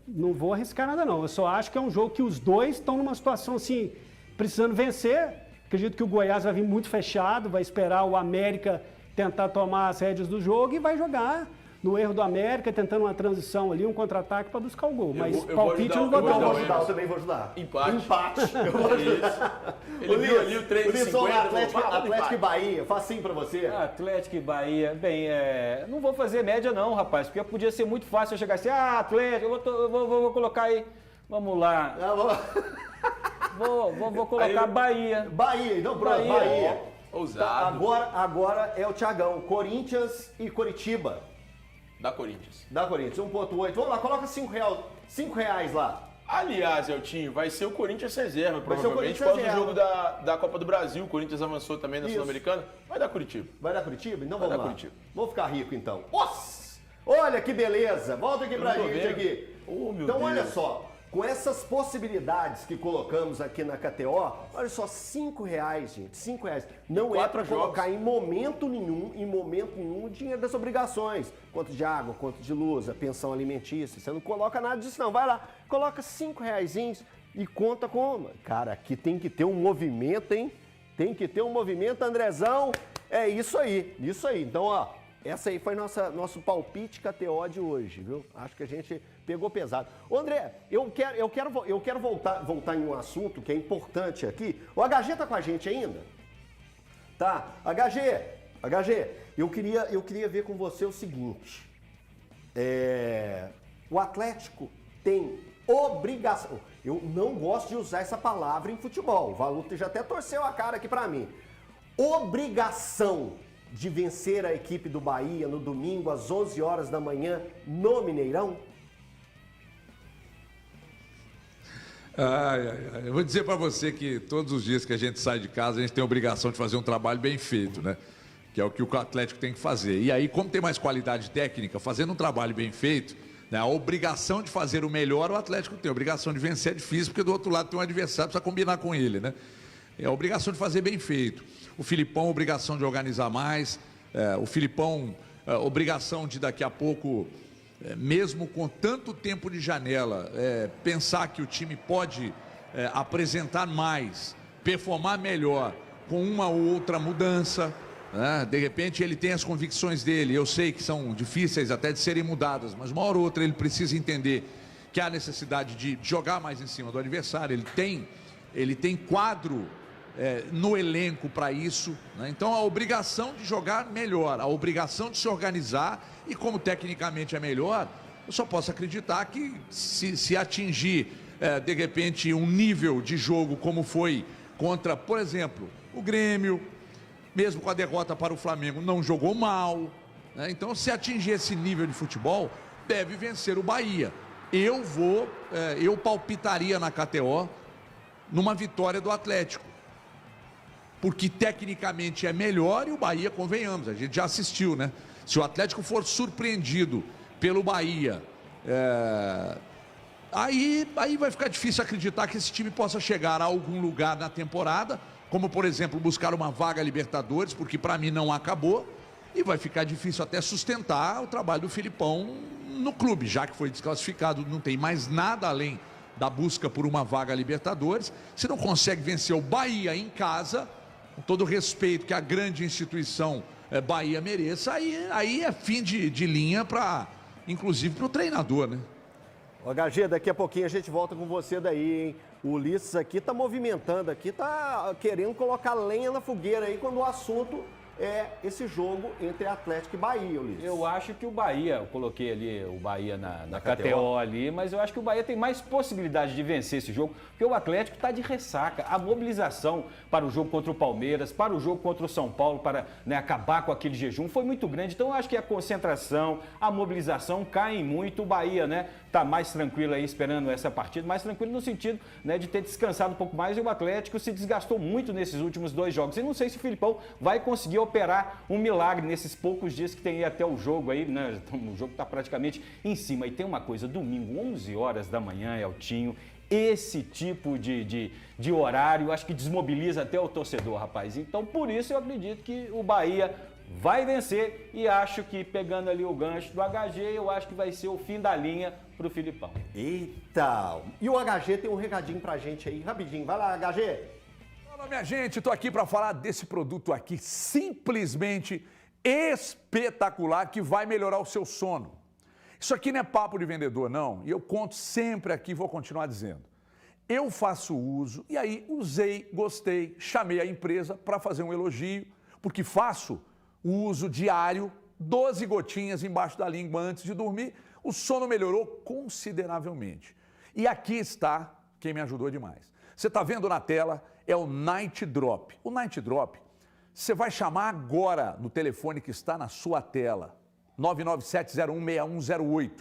Não vou arriscar nada não, eu só acho que é um jogo que os dois estão numa situação assim, precisando vencer. Acredito que o Goiás vai vir muito fechado, vai esperar o América tentar tomar as rédeas do jogo e vai jogar no erro do América, tentando uma transição ali, um contra-ataque para buscar o gol. Mas palpite eu não vou dar. Eu também vou ajudar. Empate. Eu vou ajudar. Ele viu ali o 3,50. Atlético e Bahia, facinho pra você. Atlético e Bahia. Bem, não vou fazer média não, rapaz, porque podia ser muito fácil eu chegar assim, Atlético, eu vou colocar aí, vamos lá. Vou colocar Bahia. Bahia, então pronto, Bahia. Ousado. Agora é o Thiagão, Corinthians e Coritiba. Da Corinthians. 1,8. Vamos lá, coloca R$5 lá. Aliás, Eltinho, vai ser o Corinthians reserva, provavelmente, após o jogo da Copa do Brasil. O Corinthians avançou também na Sul-Americana. Vai dar Curitiba. Então vamos lá. Vamos ficar rico, então. Nossa! Olha que beleza! Volta aqui pra gente aqui. Então, olha só. Com essas possibilidades que colocamos aqui na KTO, olha só, R$5, gente, R$5. Não é para colocar em momento nenhum o dinheiro das obrigações. Quanto de água, quanto de luz, a pensão alimentícia. Você não coloca nada disso não. Vai lá, coloca R$5 e conta com... Cara, aqui tem que ter um movimento, hein? Tem que ter um movimento, Andrezão. É isso aí. Então, ó, Essa aí foi nosso palpite KTO de hoje, viu? Acho que a gente pegou pesado. Ô André, eu quero voltar em um assunto que é importante aqui. O HG tá com a gente ainda? Tá. HG, eu queria ver com você o seguinte. O Atlético tem obrigação. Eu não gosto de usar essa palavra em futebol. O Valuto já até torceu a cara aqui pra mim. Obrigação de vencer a equipe do Bahia no domingo às 11 horas da manhã no Mineirão? Eu vou dizer para você que todos os dias que a gente sai de casa, a gente tem a obrigação de fazer um trabalho bem feito, né? Que é o que o Atlético tem que fazer. E aí, como tem mais qualidade técnica, fazendo um trabalho bem feito, né, a obrigação de fazer o melhor, o Atlético tem. A obrigação de vencer é difícil, porque do outro lado tem um adversário, precisa combinar com ele, né? É a obrigação de fazer bem feito. O Filipão, obrigação de organizar mais. O Filipão, obrigação de daqui a pouco, mesmo com tanto tempo de janela, pensar que o time pode apresentar mais, performar melhor, com uma ou outra mudança. De repente ele tem as convicções dele, eu sei que são difíceis até de serem mudadas, mas uma hora ou outra ele precisa entender que há necessidade de jogar mais em cima do adversário. Ele tem quadro no elenco para isso, né? Então a obrigação de jogar melhor, a obrigação de se organizar, e como tecnicamente é melhor, eu só posso acreditar que se atingir de repente um nível de jogo como foi contra, por exemplo, o Grêmio, mesmo com a derrota para o Flamengo, não jogou mal, né? Então se atingir esse nível de futebol, deve vencer o Bahia. Eu palpitaria na KTO numa vitória do Atlético, porque tecnicamente é melhor, e o Bahia, convenhamos, a gente já assistiu, né? Se o Atlético for surpreendido pelo Bahia, aí vai ficar difícil acreditar que esse time possa chegar a algum lugar na temporada, como por exemplo buscar uma vaga Libertadores, porque para mim não acabou, e vai ficar difícil até sustentar o trabalho do Filipão no clube, já que foi desclassificado, não tem mais nada além da busca por uma vaga Libertadores. Se não consegue vencer o Bahia em casa, com todo o respeito que a grande instituição Bahia mereça, aí é fim de linha, inclusive para o treinador, né? Ô, HG, daqui a pouquinho a gente volta com você daí, hein? O Ulisses aqui tá movimentando aqui, tá querendo colocar lenha na fogueira aí quando o assunto é esse jogo entre Atlético e Bahia, Ulisses. Eu acho que o Bahia, eu coloquei ali o Bahia na KTO ali, mas eu acho que o Bahia tem mais possibilidade de vencer esse jogo, porque o Atlético está de ressaca. A mobilização para o jogo contra o Palmeiras, para o jogo contra o São Paulo, para acabar com aquele jejum, foi muito grande. Então eu acho que a concentração, a mobilização caem muito. O Bahia, né, tá mais tranquilo aí esperando essa partida, mais tranquilo no sentido, né, de ter descansado um pouco mais, e o Atlético se desgastou muito nesses últimos 2 jogos. E não sei se o Filipão vai conseguir operar um milagre nesses poucos dias que tem até o jogo aí, né? O jogo está praticamente em cima. E tem uma coisa, domingo, 11 horas da manhã, Eltinho, esse tipo de horário, acho que desmobiliza até o torcedor, rapaz. Então, por isso eu acredito que o Bahia vai vencer, e acho que, pegando ali o gancho do HG, eu acho que vai ser o fim da linha pro Filipão. Eita! E o HG tem um recadinho pra gente aí, rapidinho. Vai lá, HG! Fala, minha gente, estou aqui para falar desse produto aqui simplesmente espetacular, que vai melhorar o seu sono. Isso aqui não é papo de vendedor, não, e eu conto sempre aqui, vou continuar dizendo. Eu faço uso, e aí usei, gostei, chamei a empresa para fazer um elogio, porque faço o uso diário, 12 gotinhas embaixo da língua antes de dormir, o sono melhorou consideravelmente. E aqui está quem me ajudou demais. Você está vendo na tela, é o Night Drop. O Night Drop, você vai chamar agora no telefone que está na sua tela, 997016108,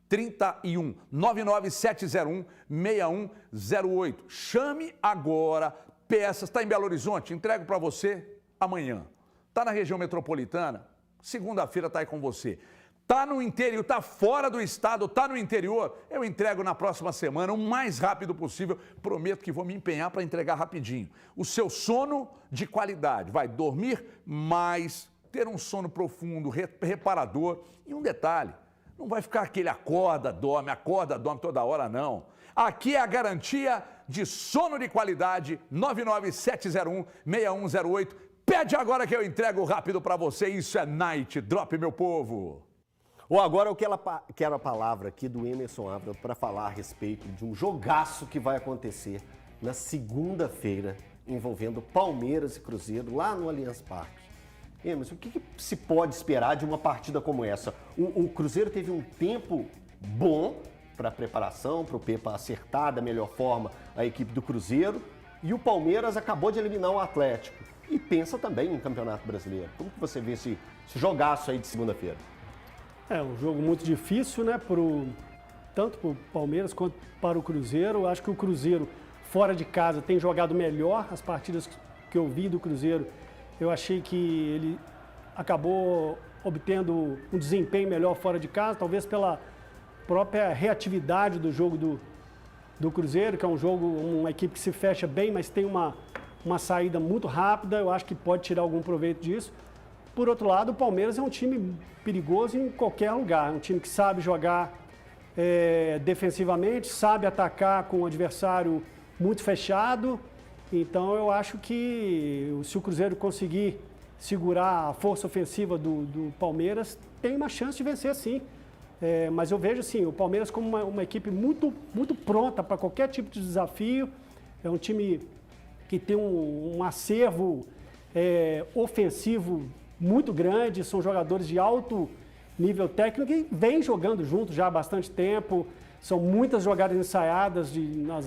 31 997016108. Chame agora, peças, está em Belo Horizonte, entrego para você amanhã. Está na região metropolitana, segunda-feira está aí com você. Está no interior, está fora do estado, está no interior, eu entrego na próxima semana, o mais rápido possível. Prometo que vou me empenhar para entregar rapidinho. O seu sono de qualidade, vai dormir mais, ter um sono profundo, reparador. E um detalhe, não vai ficar aquele acorda, dorme toda hora, não. Aqui é a garantia de sono de qualidade, 997016108, Pede agora que eu entrego rápido para você. Isso é Night Drop, meu povo. Ou agora eu quero a palavra aqui do Emerson Ávila para falar a respeito de um jogaço que vai acontecer na segunda-feira envolvendo Palmeiras e Cruzeiro lá no Allianz Parque. Emerson, o que se pode esperar de uma partida como essa? O Cruzeiro teve um tempo bom para a preparação, para o Pepa acertar da melhor forma a equipe do Cruzeiro, e o Palmeiras acabou de eliminar o Atlético e pensa também em Campeonato Brasileiro. Como que você vê esse jogaço aí de segunda-feira? É um jogo muito difícil, né? Tanto para o Palmeiras quanto para o Cruzeiro. Acho que o Cruzeiro, fora de casa, tem jogado melhor. As partidas que eu vi do Cruzeiro, eu achei que ele acabou obtendo um desempenho melhor fora de casa, talvez pela própria reatividade do jogo do Cruzeiro, que é um jogo, uma equipe que se fecha bem, mas tem uma saída muito rápida. Eu acho que pode tirar algum proveito disso. Por outro lado, o Palmeiras é um time perigoso em qualquer lugar. É um time que sabe jogar defensivamente, sabe atacar com o adversário muito fechado. Então, eu acho que se o Cruzeiro conseguir segurar a força ofensiva do Palmeiras, tem uma chance de vencer, sim. Mas eu vejo, assim, o Palmeiras como uma equipe muito, muito pronta para qualquer tipo de desafio. É um time que tem um acervo ofensivo muito grande, são jogadores de alto nível técnico e vem jogando juntos já há bastante tempo, são muitas jogadas ensaiadas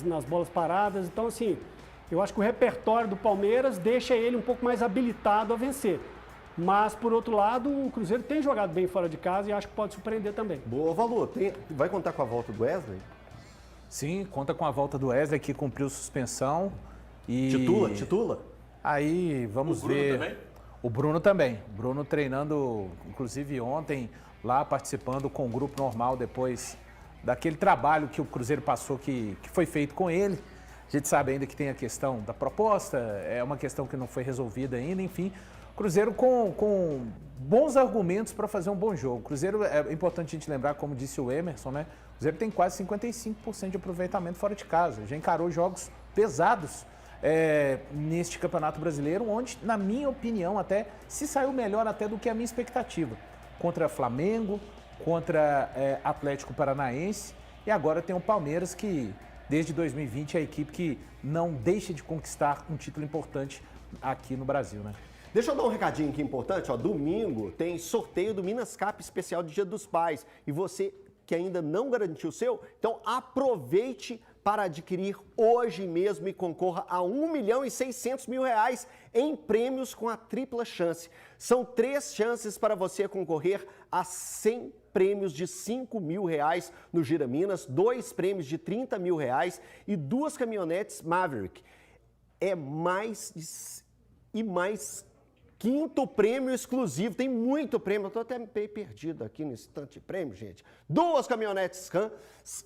nas bolas paradas, então assim, eu acho que o repertório do Palmeiras deixa ele um pouco mais habilitado a vencer. Mas, por outro lado, o Cruzeiro tem jogado bem fora de casa e acho que pode surpreender também. Boa, Valor. Vai contar com a volta do Wesley? Sim, conta com a volta do Wesley, que cumpriu suspensão. E... Titula? Aí, vamos ver... O Bruno também? O Bruno também. O Bruno treinando, inclusive ontem, lá participando com o grupo normal, depois daquele trabalho que o Cruzeiro passou, que foi feito com ele. A gente sabe ainda que tem a questão da proposta, é uma questão que não foi resolvida ainda, enfim. Cruzeiro com bons argumentos para fazer um bom jogo. Cruzeiro, é importante a gente lembrar, como disse o Emerson, né? O Cruzeiro tem quase 55% de aproveitamento fora de casa. Já encarou jogos pesados neste Campeonato Brasileiro, onde, na minha opinião, até se saiu melhor até do que a minha expectativa. Contra Flamengo, contra Atlético Paranaense e agora tem o Palmeiras, que desde 2020 é a equipe que não deixa de conquistar um título importante aqui no Brasil, né? Deixa eu dar um recadinho aqui importante, ó. Domingo tem sorteio do Minas Cap especial de Dia dos Pais. E você que ainda não garantiu o seu, então aproveite para adquirir hoje mesmo e concorra a R$1.600.000 em prêmios com a tripla chance. São 3 chances para você concorrer a 100 prêmios de R$5.000 no Gira Minas, 2 prêmios de R$30.000 e 2 caminhonetes Maverick. Mais 5º prêmio exclusivo, tem muito prêmio, eu estou até meio perdido aqui nesse tanto de prêmio, gente. 2 caminhonetes Scam,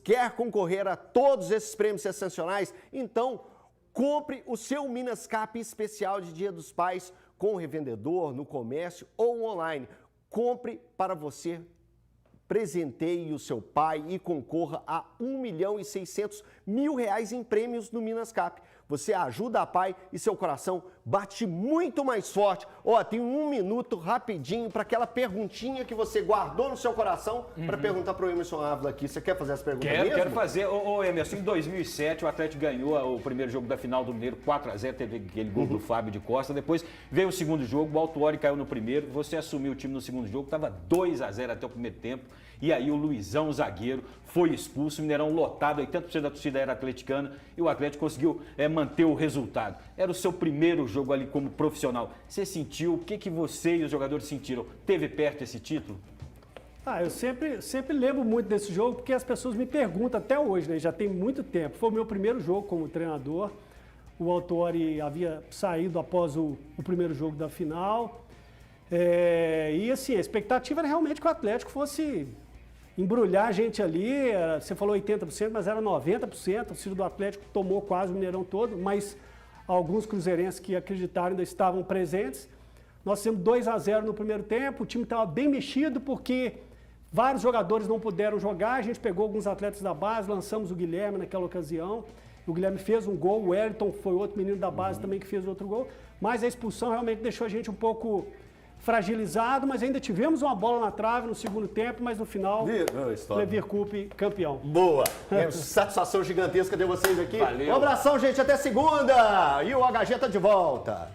quer concorrer a todos esses prêmios sensacionais? Então, compre o seu Minas Cap especial de Dia dos Pais com o revendedor, no comércio ou online. Compre para você, presenteie o seu pai e concorra a R$1.600.000 em prêmios no Minas Cap. Você ajuda a pai e seu coração bate muito mais forte. Ó, tem 1 minuto rapidinho para aquela perguntinha que você guardou no seu coração para perguntar para o Emerson Ávila aqui. Você quer fazer essa pergunta mesmo? Quero fazer. Ô Emerson, em 2007 o Atlético ganhou o primeiro jogo da final do Mineiro 4-0, teve aquele gol do Fábio de Costa. Depois veio o segundo jogo, o Autuori caiu no primeiro, você assumiu o time no segundo jogo, estava 2-0 até o primeiro tempo. E aí o Luizão, o zagueiro, foi expulso, o Mineirão lotado, 80% da torcida era atleticana e o Atlético conseguiu manter o resultado. Era o seu primeiro jogo ali como profissional. Você sentiu, o que você e os jogadores sentiram? Teve perto esse título? Eu sempre lembro muito desse jogo porque as pessoas me perguntam até hoje, né? Já tem muito tempo. Foi o meu primeiro jogo como treinador. O Autuori havia saído após o primeiro jogo da final. E assim, a expectativa era realmente que o Atlético fosse embrulhar a gente ali. Você falou 80%, mas era 90%. O torcida do Atlético tomou quase o Mineirão todo, mas alguns cruzeirenses que acreditaram ainda estavam presentes. Nós fizemos 2-0 no primeiro tempo, o time estava bem mexido porque vários jogadores não puderam jogar, a gente pegou alguns atletas da base, lançamos o Guilherme naquela ocasião O Guilherme fez um gol, o Wellington foi outro menino da base também que fez outro gol. Mas a expulsão realmente deixou a gente um pouco fragilizado, mas ainda tivemos uma bola na trave no segundo tempo, mas no final, Levir Coupe campeão. Boa! Satisfação gigantesca de vocês aqui. Valeu. Um abração, gente, até segunda! E o HG tá de volta.